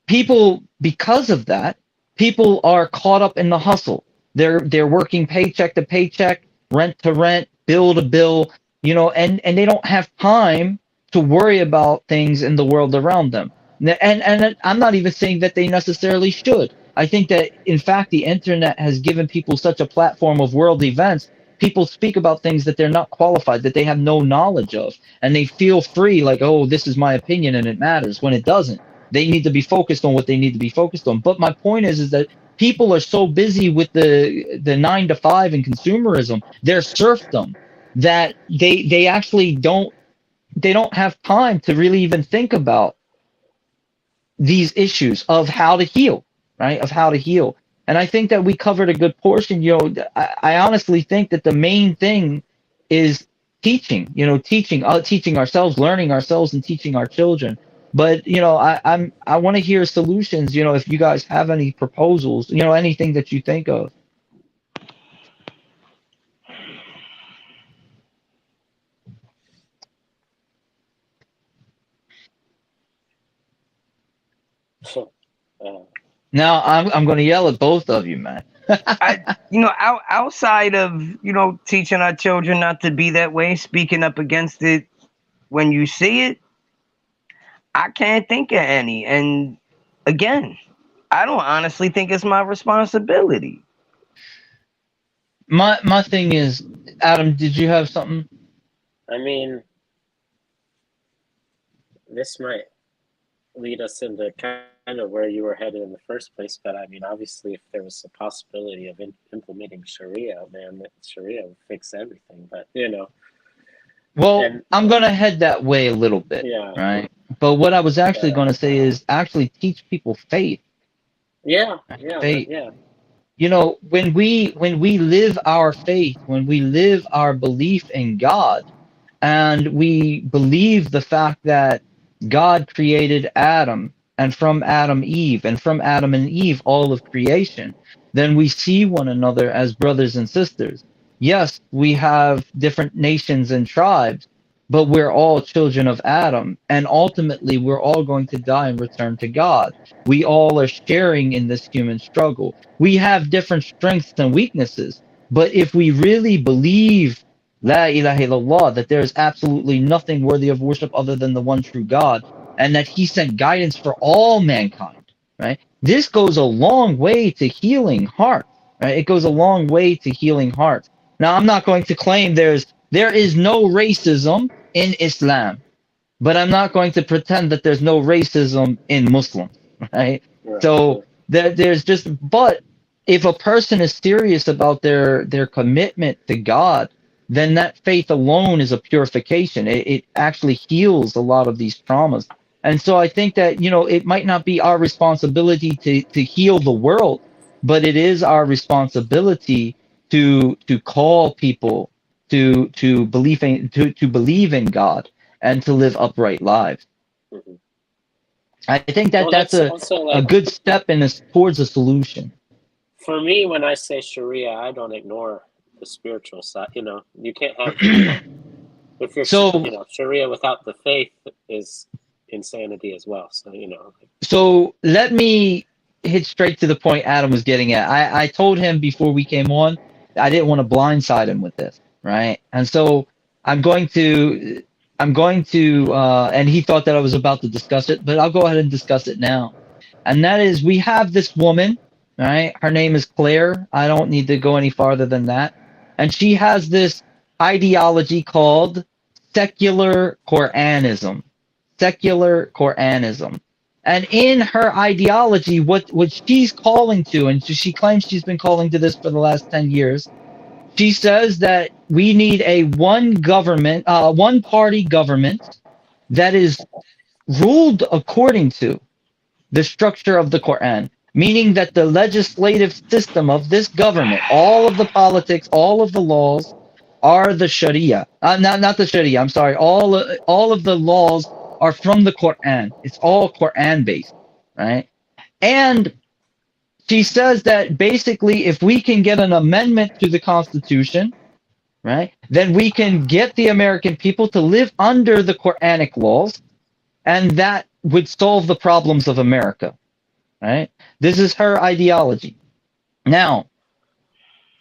people, because of that, people are caught up in the hustle. They're working paycheck to paycheck, rent to rent, bill to bill, and they don't have time to worry about things in the world around them. And I'm not even saying that they necessarily should. I think that in fact the internet has given people such a platform of world events. People speak about things that they're not qualified, that they have no knowledge of, and they feel free, like, oh, this is my opinion and it matters, when it doesn't. They need to be focused on what they need to be focused on. But my point is that people are so busy with the 9 to 5 and consumerism, their serfdom, that they actually don't have time to really even think about these issues of how to heal, right? Of how to heal. And I think that we covered a good portion. I honestly think that the main thing is teaching, teaching ourselves, learning ourselves, and teaching our children. But I want to hear solutions. If you guys have any proposals, anything that you think of. Now I'm going to yell at both of you, man. Outside of teaching our children not to be that way, speaking up against it when you see it, I can't think of any. And again, I don't honestly think it's my responsibility. My thing is, Adam, did you have something? I mean, this might lead us into kind of where you were headed in the first place, but I mean, obviously, if there was a possibility of implementing Sharia, man, Sharia would fix everything. But well, I'm going to head that way a little bit, yeah. Right? But what I was actually going to say is actually teach people faith. Yeah, faith. yeah. When we live our faith, when we live our belief in God, and we believe the fact that God created Adam, and from Adam Eve, and from Adam and Eve all of creation, then we see one another as brothers and sisters. Yes, we have different nations and tribes, but we're all children of Adam, and ultimately we're all going to die and return to God. We all are sharing in this human struggle. We have different strengths and weaknesses, but if we really believe La ilaha illallah, that there is absolutely nothing worthy of worship other than the one true God, and that He sent guidance for all mankind, right? This goes a long way to healing hearts, right? It goes a long way to healing hearts. Now, I'm not going to claim there is no racism in Islam, but I'm not going to pretend that there's no racism in Muslims, right? So but if a person is serious about their commitment to God, then that faith alone is a purification. It actually heals a lot of these traumas. And so I think that, it might not be our responsibility to heal the world, but it is our responsibility to call people to believe in God and to live upright lives. Mm-hmm. I think that's a good step towards a solution. For me, when I say Sharia, I don't ignore the spiritual side. You can't have if you're Sharia without the faith is insanity as well. So So let me hit straight to the point Adam was getting at. I told him before we came on, I didn't want to blindside him with this, right? And so I'm going to, and he thought that I was about to discuss it, but I'll go ahead and discuss it now. And that is, we have this woman, right? Her name is Claire. I don't need to go any farther than that. And she has this ideology called secular Quranism. Secular Quranism. And in her ideology, what she's calling to, and she claims she's been calling to this for the last 10 years, she says that we need a one party government that is ruled according to the structure of the Quran, meaning that the legislative system of this government, all of the politics, all of the laws are the Sharia. Not the Sharia, I'm sorry. All of the laws are from the Quran. It's all Quran based, right? And she says that basically if we can get an amendment to the Constitution, right, then we can get the American people to live under the Quranic laws, and that would solve the problems of America, right? This is her ideology. Now,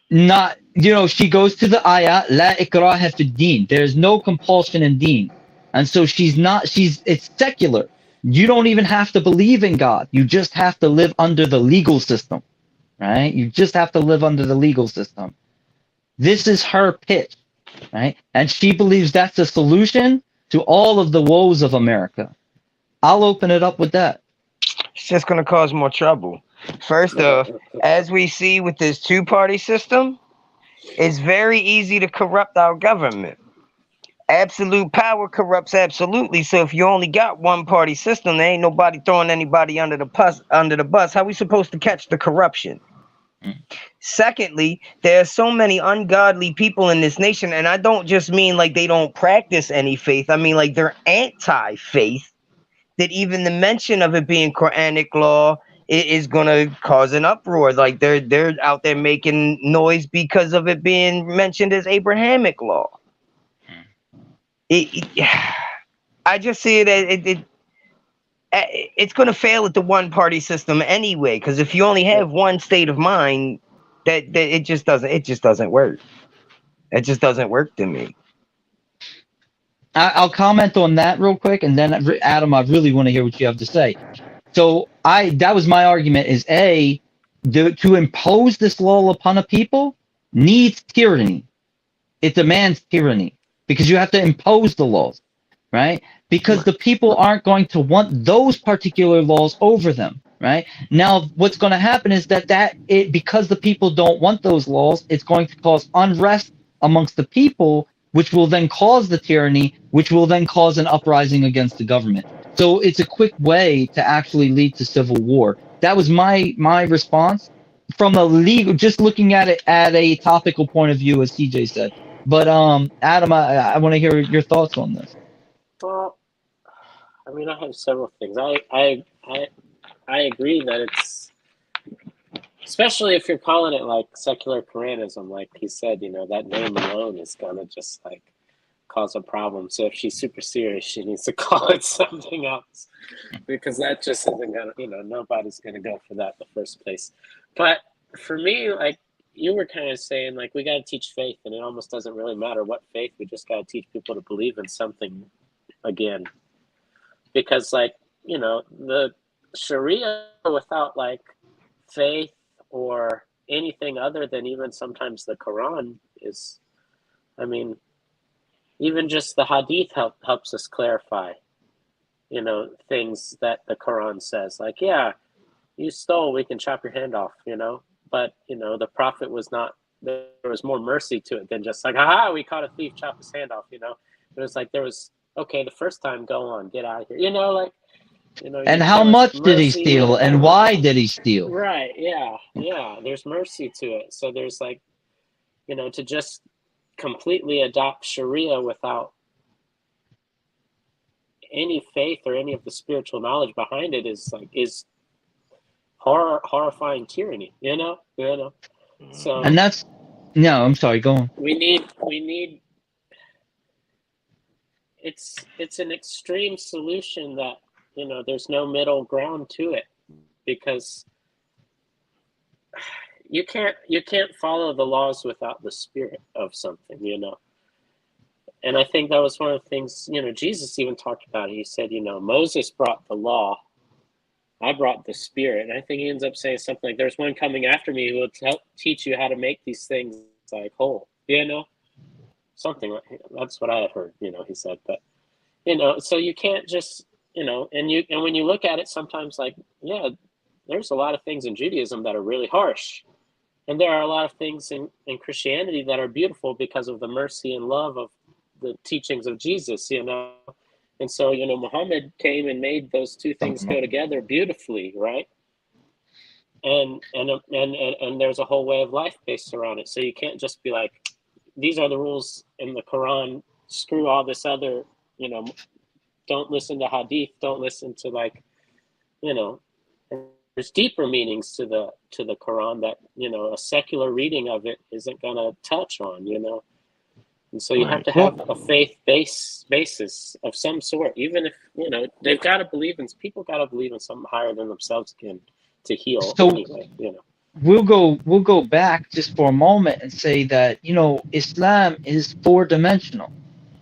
not, she goes to the ayah, la ikraha fi din. There's no compulsion in deen. And so it's secular. You don't even have to believe in God. You just have to live under the legal system, right? You just have to live under the legal system. This is her pitch, right? And she believes that's the solution to all of the woes of America. I'll open it up with that. It's just going to cause more trouble. First off, as we see with this two-party system, it's very easy to corrupt our government. Absolute power corrupts absolutely. So if you only got one-party system, there ain't nobody throwing anybody under the bus. How we supposed to catch the corruption? Secondly, there are so many ungodly people in this nation, and I don't just mean like they don't practice any faith. I mean like they're anti-faith, that even the mention of it being Quranic law is gonna cause an uproar. Like they're out there making noise because of it being mentioned as Abrahamic law. I just see it as it's gonna fail at the one party system anyway. Because if you only have one state of mind, that it just doesn't work. It just doesn't work to me. I'll comment on that real quick, and then Adam, I really want to hear what you have to say. So that was my argument: is to impose this law upon a people needs tyranny. It demands tyranny because you have to impose the laws, right? Because the people aren't going to want those particular laws over them, right? Now, what's going to happen is because the people don't want those laws, it's going to cause unrest amongst the people, which will then cause the tyranny, which will then cause an uprising against the government. So it's a quick way to actually lead to civil war. That was my response from a legal, just looking at it at a topical point of view, as TJ said. But Adam, I want to hear your thoughts on this. Well, I mean, I have several things. I agree that it's, especially if you're calling it like secular Quranism, like he said, that name alone is gonna just like cause a problem. So if she's super serious, she needs to call it something else, because that just isn't gonna, nobody's gonna go for that in the first place. But for me, like you were kind of saying, like we got to teach faith, and it almost doesn't really matter what faith. We just got to teach people to believe in something again, because like the Sharia without like faith or anything other than even sometimes the Quran is, I mean, even just the Hadith helps us clarify, things that the Quran says. Like, yeah, you stole, we can chop your hand off, but the Prophet was not. There was more mercy to it than just like, aha, we caught a thief, chop his hand off. It was like there was, okay, the first time, go on, get out of here. And how much did he steal, and why did he steal? Right, yeah. There's mercy to it. So there's like, to just completely adopt Sharia without any faith or any of the spiritual knowledge behind it is horrifying tyranny, So, and that's, no, I'm sorry, go on. We need. It's an extreme solution that there's no middle ground to it, because you can't follow the laws without the spirit of something, And I think that was one of the things, Jesus even talked about it. He said, Moses brought the law, I brought the spirit. And I think he ends up saying something like, there's one coming after me who will teach you how to make these things like whole, something like, that's what I had heard, he said. But, so you can't just, and when you look at it sometimes, like, yeah, there's a lot of things in Judaism that are really harsh. And there are a lot of things in Christianity that are beautiful because of the mercy and love of the teachings of Jesus, And And so, Muhammad came and made those two things go together beautifully, right? And there's a whole way of life based around it. So you can't just be like, these are the rules in the Quran, screw all this other, don't listen to hadith, don't listen to there's deeper meanings to the Quran that, a secular reading of it isn't gonna touch on, And so you have to have a faith basis of some sort, even if, they've got to believe in, people got to believe in something higher than themselves to heal anyway, We'll go back just for a moment and say that, Islam is four-dimensional.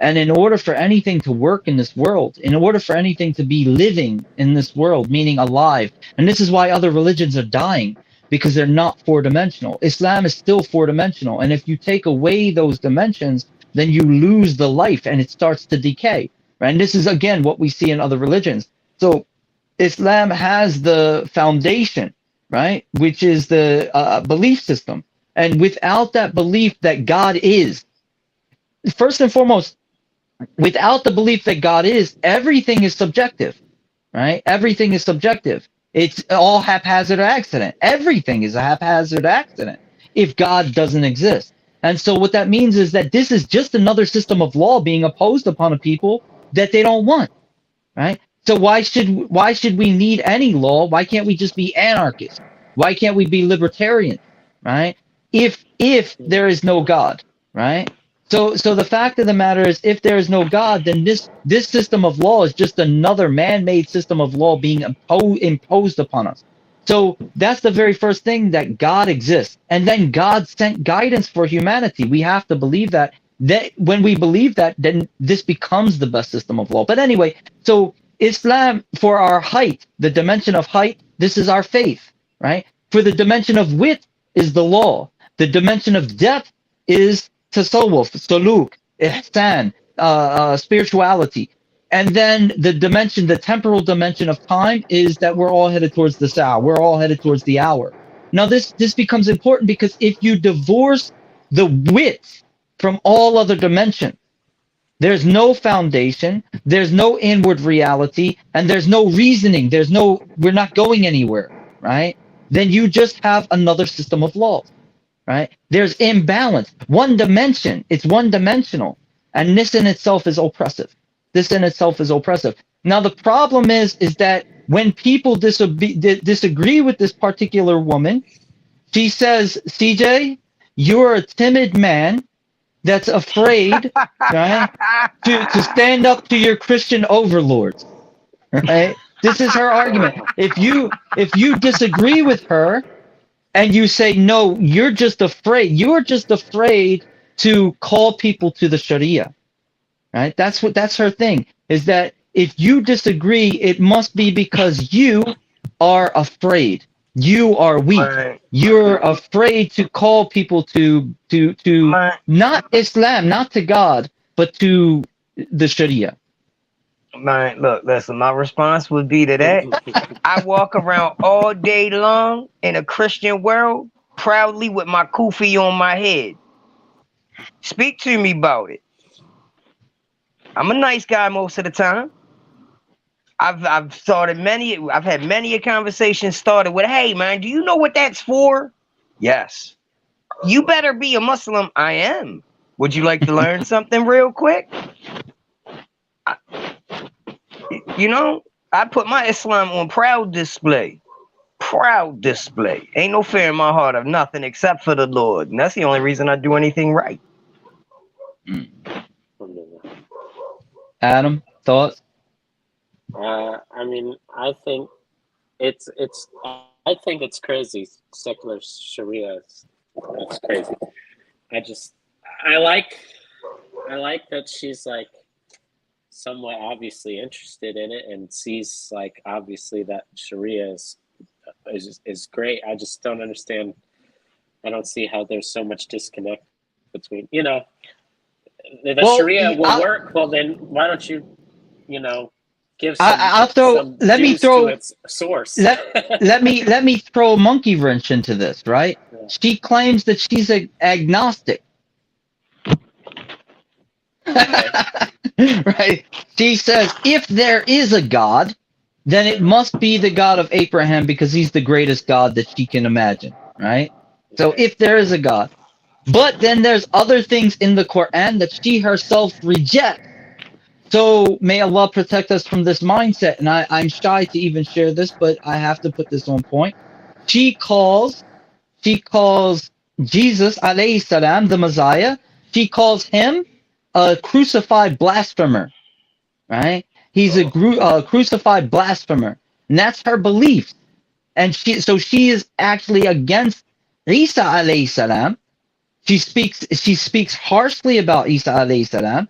And in order for anything to work in this world, in order for anything to be living in this world, meaning alive, and this is why other religions are dying, because they're not four-dimensional. Islam is still four-dimensional. And if you take away those dimensions, then you lose the life and it starts to decay. Right? And this is, again, what we see in other religions. So Islam has the foundation, right, which is the belief system. And without that belief that God is, first and foremost, without the belief that God is, everything is subjective, right? Everything is subjective. It's all haphazard accident. Everything is a haphazard accident if God doesn't exist. And so what that means is that this is just another system of law being imposed upon a people that they don't want, right? So why should we need any law? Why can't we just be anarchists? Why can't we be libertarian, right? If there is no God, right? So the fact of the matter is, if there is no God, then this system of law is just another man-made system of law being imposed upon us. So that's the very first thing, that God exists. And then God sent guidance for humanity. We have to believe that. That when we believe that, then this becomes the best system of law. But anyway, so Islam, for our height, the dimension of height, this is our faith, right? For the dimension of width is the law. The dimension of depth is tasawwuf, suluk, ihsan, spirituality. And then the temporal dimension of time is that we're all headed towards the sa'a. We're all headed towards the hour. Now this becomes important, because if you divorce the width from all other dimensions, there's no foundation, there's no inward reality, and there's no reasoning. We're not going anywhere, right? Then you just have another system of laws, right? There's imbalance. One dimension, it's one-dimensional. And this in itself is oppressive. Now the problem is that when people disagree with this particular woman, she says, CJ, you're a timid man that's afraid, right, to stand up to your Christian overlords, right? This is her argument. If you disagree with her and you say, no, you're just afraid to call people to the Sharia, right? That's her thing, is that if you disagree, it must be because you are afraid. You are weak. Right. You're afraid to call people to not Islam, not to God, but to the Sharia. Man, look, listen, my response would be to that. I walk around all day long in a Christian world proudly with my kufi on my head. Speak to me about it. I'm a nice guy most of the time. I've had many a conversation started with, hey man, do you know what that's for? Yes. You better be a Muslim. I am. Would you like to learn something real quick? I put my Islam on proud display. Proud display. Ain't no fear in my heart of nothing except for the Lord. And that's the only reason I do anything right. Adam, thoughts? I mean, I think it's crazy. Secular Sharia it's crazy. I like that she's like somewhat obviously interested in it and sees like obviously that Sharia is great. I just don't understand. I don't see how there's so much disconnect between, if the Sharia will work, well then why don't you, give some let me throw to its source. let me throw a monkey wrench into this, right? Yeah. She claims that she's agnostic. Okay. right? She says, if there is a God, then it must be the God of Abraham because he's the greatest God that she can imagine, right? So Okay. if there is a God, but then there's other things in the Quran that she herself rejects. So may Allah protect us from this mindset. And I'm shy to even share this, but I have to put this on point. She calls she calls Jesus alayhi salam the Messiah. She calls him a crucified blasphemer, right? He's a crucified blasphemer, and that's her belief. And she is actually against Isa alayhi salam. She speaks harshly about Isa alayhi salam,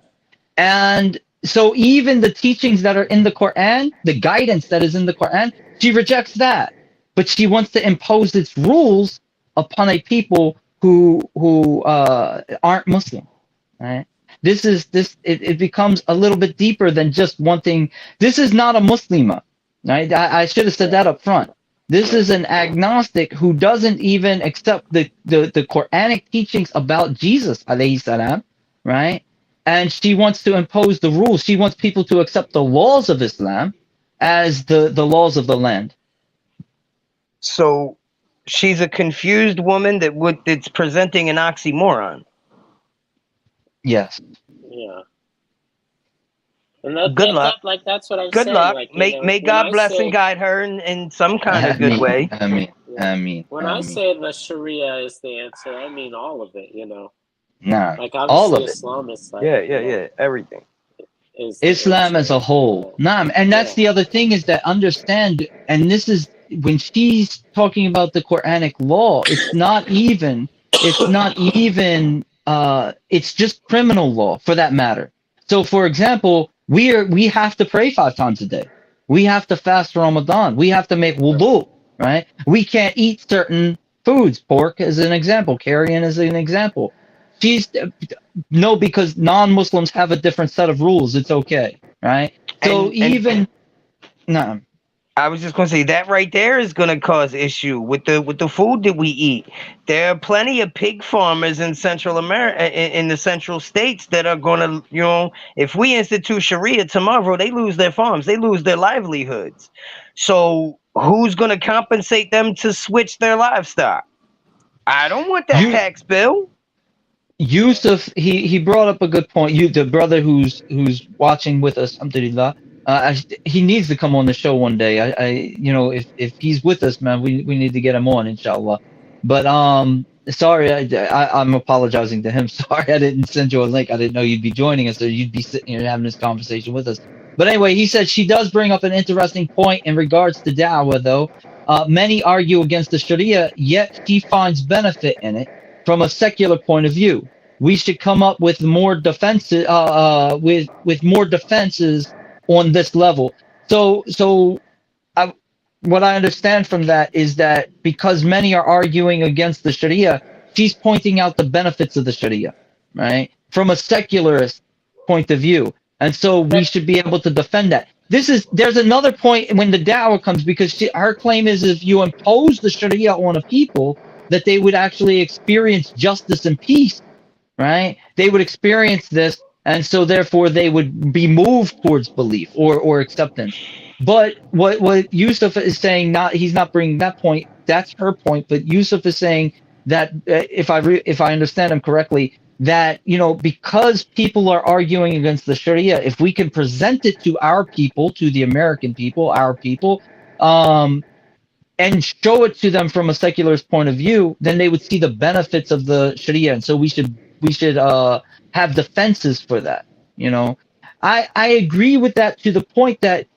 and so even the teachings that are in the Quran, the guidance that is in the Quran, she rejects that. But she wants to impose its rules upon a people who aren't Muslim. Right? It becomes a little bit deeper than just wanting. This is not a Muslima. Right? I should have said Right. that up front. This Right. is an agnostic who doesn't even accept the Quranic teachings about Jesus, alayhi salam, right? And she wants to impose the rules. She wants people to accept the laws of Islam as the laws of the land. So she's a confused woman that's presenting an oxymoron. Yes. Yeah. And that, Good that luck. that like that's what I'm Good saying. luck. Like, May when God I bless and say, guide her in some kind of good Ameen. way. Ameen. yeah, Ameen. when I Ameen. say the Sharia is the answer, I mean all of it. Nah. Like All obviously of it. Islam is like, Yeah. Everything. is the Islam as a answer. whole. Naam. And that's Yeah. the other thing is that understand, and this is when she's talking about the Quranic law, it's just criminal law for that matter. So for example, we have to pray 5 times a day. We have to fast for Ramadan. We have to make wudu, right? We can't eat certain foods. Pork is an example. Carrion is an example. She's no, because non-Muslims have a different set of rules. It's okay, right? So And even no, I was just gonna say that right there is gonna cause issue with the food that we eat. There are plenty of pig farmers in Central America, in the central states, that are gonna, if we institute Sharia tomorrow, they lose their farms, they lose their livelihoods. So who's gonna compensate them to switch their livestock? I don't want that you tax bill. Yusuf, he brought up a good point. You, the brother who's watching with us, alhamdulillah, he needs to come on the show one day. If he's with us, man, we need to get him on, inshallah. But sorry, I'm apologizing to him. Sorry, I didn't send you a link. I didn't know you'd be joining us, or you'd be sitting here having this conversation with us. But anyway, he said she does bring up an interesting point in regards to da'wah, though. Many argue against the Sharia, yet she finds benefit in it from a secular point of view. We should come up with more defenses, with more defenses on this level. So I, what I understand from that is that because many are arguing against the Sharia, she's pointing out the benefits of the Sharia, right, from a secularist point of view, and so we should be able to defend that. There's another point when the da'wah comes, because her claim is if you impose the Sharia on a people, that they would actually experience justice and peace, right? They would experience this, and so therefore they would be moved towards belief or acceptance. But what Yusuf is saying, not he's not bringing that point. That's her point. But Yusuf is saying that if I understand him correctly, that because people are arguing against the Sharia, if we can present it to our people, to the American people, our people, and show it to them from a secularist point of view, then they would see the benefits of the Sharia, and so we should have defenses for that. You know, I agree with that to the point that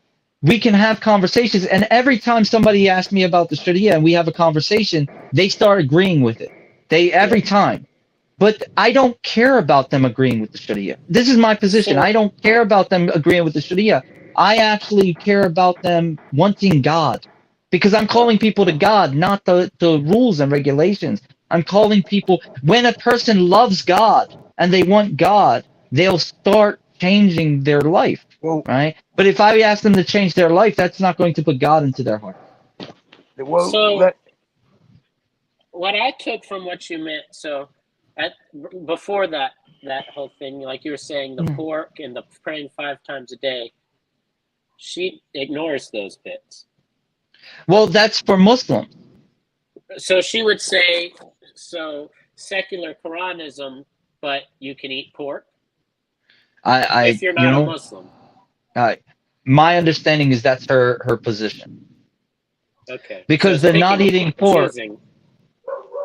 we can have conversations, and every time somebody asks me about the Sharia and we have a conversation, they start agreeing with it. They Yeah. every time. But I don't care about them agreeing with the Sharia. This is my position. So I don't care about them agreeing with the Sharia. I actually care about them wanting God, because I'm yeah. calling people to God, not the rules and regulations. I'm calling people, when a person loves God and they want God, they'll start changing their life, Well, right? But if I ask them to change their life, that's not going to put God into their heart. well, So let, what I took from what you meant, so before that, that whole thing, like you were saying, the pork and the praying 5 times a day, she ignores those bits. Well, that's for Muslims. So she would say, so secular Quranism, but you can eat pork if you're You not a know, Muslim. my understanding is that's her position. Okay. So Because it's the not picking eating and pork,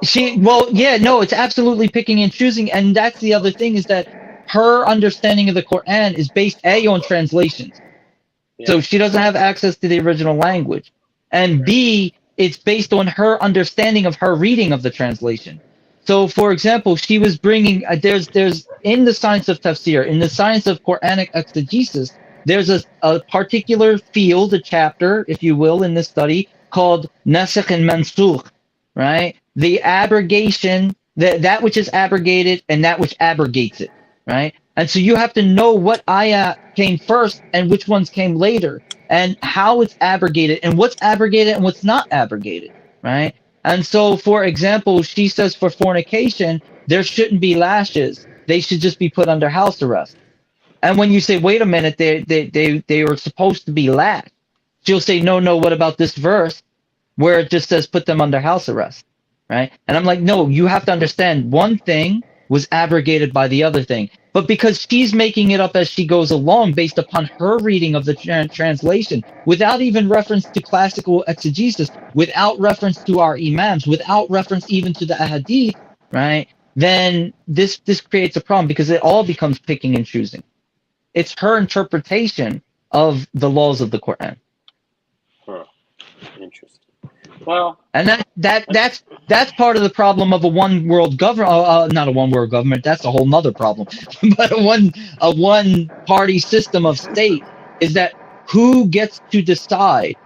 choosing. well, yeah, no, it's absolutely picking and choosing, and that's the other thing is that her understanding of the Quran is based on translations. Yeah. So she doesn't have access to the original language. And B, it's based on her understanding of her reading of the translation. So, for example, she was bringing, there's in the science of tafsir, in the science of Quranic exegesis, there's a particular field, a chapter, if you will, in this study called nasikh and mansukh, right? The abrogation, that which is abrogated and that which abrogates it, right? And so you have to know what ayah came first and which ones came later and how it's abrogated and what's abrogated and what's not abrogated, right? And so, for example, she says for fornication, there shouldn't be lashes. They should just be put under house arrest. And when you say, wait a minute, they were supposed to be lashed, she'll say, no, no, what about this verse where it just says put them under house arrest, right? And I'm like, no, you have to understand one thing was abrogated by the other thing. But because she's making it up as she goes along based upon her reading of the translation, without even reference to classical exegesis, without reference to our imams, without reference even to the ahadith, right? Then this creates a problem because it all becomes picking and choosing. It's her interpretation of the laws of the Quran. Huh. Interesting. Well, and that's part of the problem of a one world government. Not a one world government. That's a whole nother problem. But a one party system of state is that who gets to decide?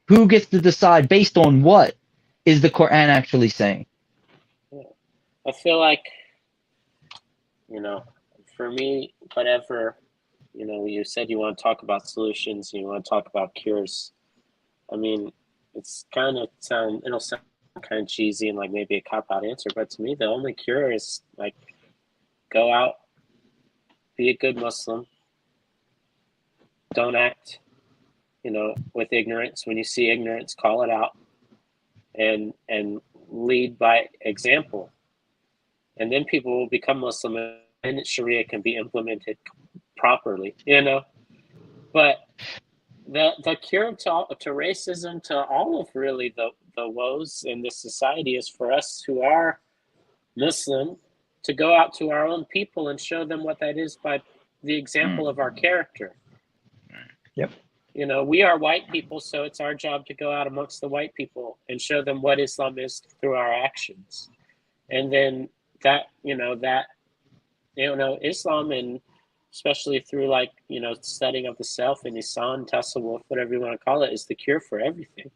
Who gets to decide based on what is the Quran actually saying? I feel like, for me, whatever, you said you want to talk about solutions, you want to talk about cures. I mean, it'll sound kind of cheesy and like maybe a cop-out answer, but to me, the only cure is like go out, be a good Muslim, don't act, with ignorance. When you see ignorance, call it out, and lead by example, and then people will become Muslim, and Sharia can be implemented properly, But the cure to racism, to all of really the woes in this society, is for us who are Muslim to go out to our own people and show them what that is by the example of our character. Yep. We are white people, so it's our job to go out amongst the white people and show them what Islam is through our actions. And then Islam, and especially through studying of the self and Isan, Tasawwuf, whatever you want to call it, is the cure for everything.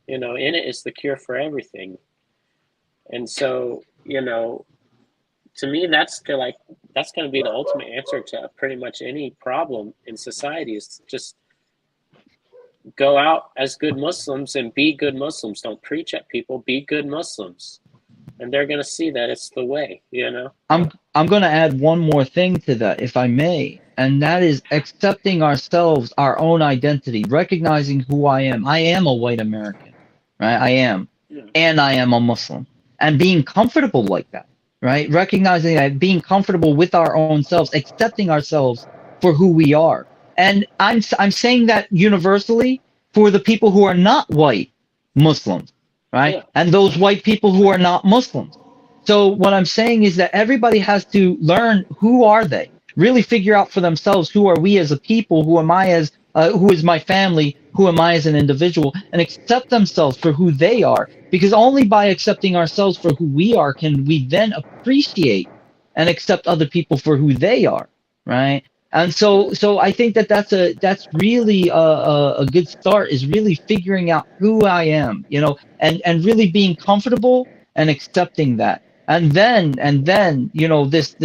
In it is the cure for everything. And so, to me, that's going to be the ultimate answer to pretty much any problem in society, is just go out as good Muslims and be good Muslims. Don't preach at people, be good Muslims. And they're going to see that it's the way, I'm going to add one more thing to that, if I may, and that is accepting ourselves, our own identity, recognizing who I am. I am a white American, right? I am. Yeah. And I am a Muslim. And being comfortable like that, right? Recognizing that, being comfortable with our own selves, accepting ourselves for who we are. And I'm saying that universally for the people who are not white Muslims, right? Yeah. And those white people who are not Muslims. So what I'm saying is that everybody has to learn who are they, really figure out for themselves who are we as a people, who am I as, who is my family, who am I as an individual, and accept themselves for who they are. Because only by accepting ourselves for who we are can we then appreciate and accept other people for who they are, right? And so I think that's really a good start, is really figuring out who I am, and really being comfortable and accepting that. And then this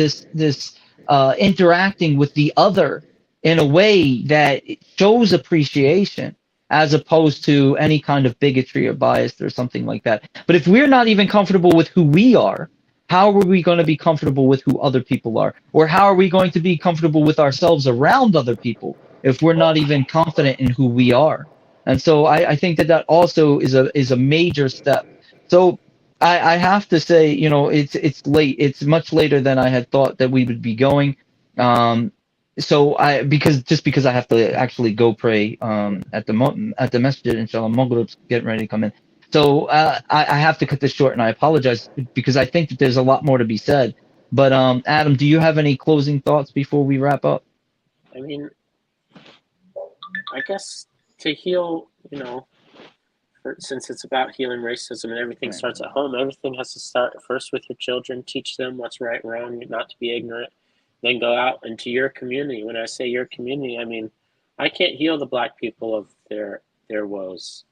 interacting with the other in a way that shows appreciation, as opposed to any kind of bigotry or bias or something like that. But if we're not even comfortable with who we are, how are we going to be comfortable with who other people are? Or how are we going to be comfortable with ourselves around other people if we're not even confident in who we are? And so I think that that also is a major step. So I have to say, it's late. It's much later than I had thought that we would be going. So because I have to actually go pray at the masjid, inshallah, Maghrib's getting ready to come in. So I have to cut this short, and I apologize because I think that there's a lot more to be said. But Adam, do you have any closing thoughts before we wrap up? I mean, I guess to heal, since it's about healing racism and everything starts at home, everything has to start first with your children. Teach them what's right, wrong, not to be ignorant. Then go out into your community. When I say your community, I mean, I can't heal the black people of their woes.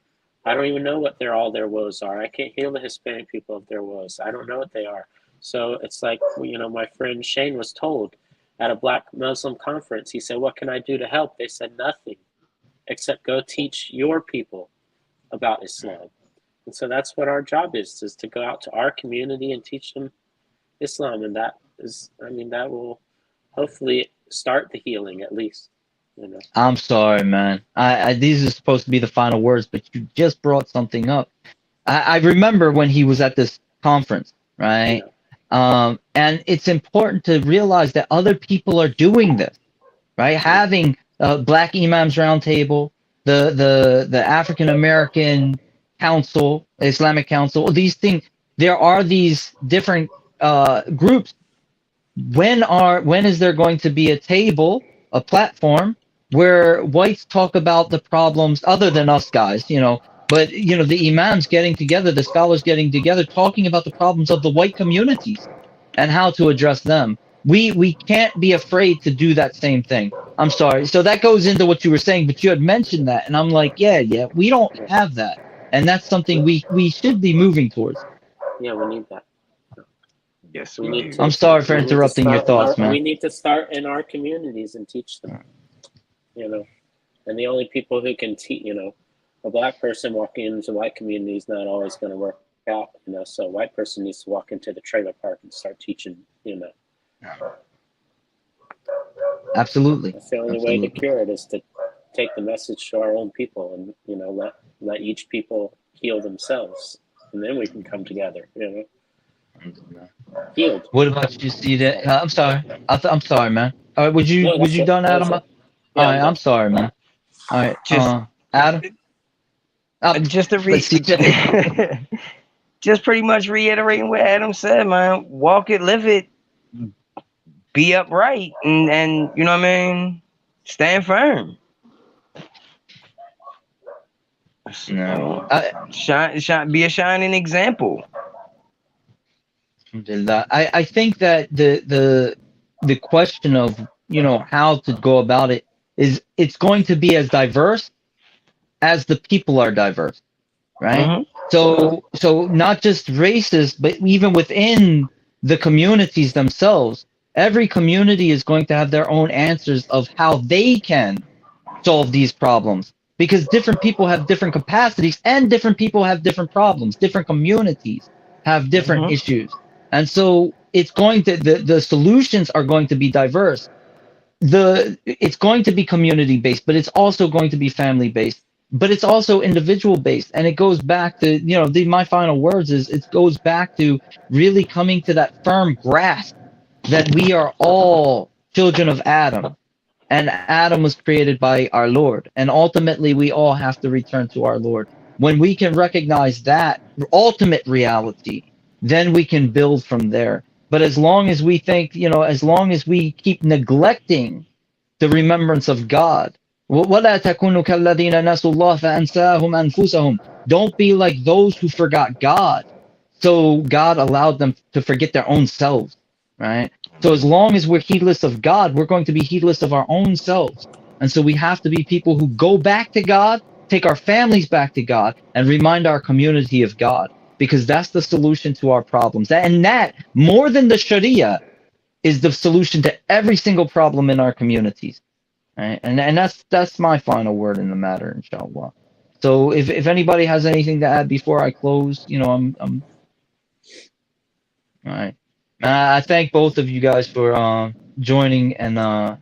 I don't even know what all their woes are. I can't heal the Hispanic people of their woes. I don't know what they are. So it's like, my friend Shane was told at a black Muslim conference, he said, what can I do to help? They said nothing except go teach your people about Islam. And so that's what our job is to go out to our community and teach them Islam. And that will hopefully start the healing at least. I'm sorry, man. These are supposed to be the final words, but you just brought something up. I remember when he was at this conference, right? And it's important to realize that other people are doing this, right? Having Black Imams Roundtable, the African American Council, Islamic Council, these things. There are these different groups. When is there going to be a table, a platform where whites talk about the problems other than us guys, but the imams getting together, the scholars getting together, talking about the problems of the white communities and how to address them. We can't be afraid to do that same thing. I'm sorry. So that goes into what you were saying, but you had mentioned that, and I'm like, yeah, we don't have that, and that's something we should be moving towards. Yeah, we need that. Yes, we need to. I'm sorry for interrupting your thoughts, man. We need to start in our communities and teach them. And the only people who can teach, a black person walking into a white community is not always going to work out, so a white person needs to walk into the trailer park and start teaching, Absolutely. That's the only way to cure it, is to take the message to our own people and, let each people heal themselves, and then we can come together, Healed. What about you, see that? I'm sorry. I'm sorry, man. All right, would you done, Adam? All right, I'm sorry, man. All right, Adam. Just to just pretty much reiterating what Adam said, man. Walk it, live it, be upright, and you know what I mean. Stand firm. No, shine, be a shining example. I think that the question of how to go about it it's going to be as diverse as the people are diverse, right? So not just races, but even within the communities themselves, every community is going to have their own answers of how they can solve these problems, because different people have different capacities and different people have different problems. Different communities have different issues. And so it's going to the solutions are going to be diverse. It's going to be community based, but it's also going to be family based, but it's also individual based. And it goes back to, my final words is it goes back to really coming to that firm grasp that we are all children of Adam, and Adam was created by our Lord, and ultimately we all have to return to our Lord. When we can recognize that ultimate reality, then we can build from there. But as long as we think, as long as we keep neglecting the remembrance of God, وَلَا تَكُونُوا كَالَّذِينَ نَسُوا اللَّهَ فَأَنْسَاهُمْ أَنفُسَهُم. Don't be like those who forgot God, so God allowed them to forget their own selves, right? So as long as we're heedless of God, we're going to be heedless of our own selves. And so we have to be people who go back to God, take our families back to God, and remind our community of God, because that's the solution to our problems. And that, more than the Sharia, is the solution to every single problem in our communities. Right? And that's my final word in the matter, inshallah. So if anybody has anything to add before I close, I'm all right. I thank both of you guys for joining, and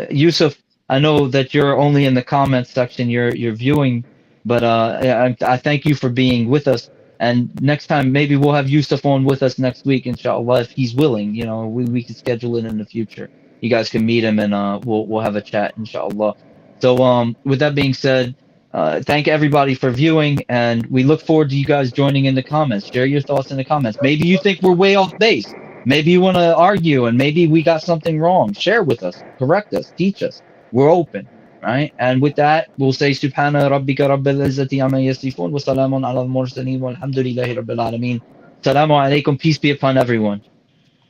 Yusuf, I know that you're only in the comments section, you're viewing, but yeah, I thank you for being with us. And next time, maybe we'll have Yusuf on with us next week, inshallah, if he's willing. We can schedule it in the future. You guys can meet him, and we'll have a chat, inshallah. So with that being said, thank everybody for viewing, and we look forward to you guys joining in the comments. Share your thoughts in the comments. Maybe you think we're way off base. Maybe you want to argue, and maybe we got something wrong. Share with us, correct us, teach us. We're open, right? And with that, we'll say Subhana rabbika rabbil izzati amma yasifun wa salamun ala al-mursalin walhamdulillahi rabbil alameen. Assalamu alaikum. Peace be upon everyone.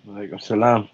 Alaikum salam.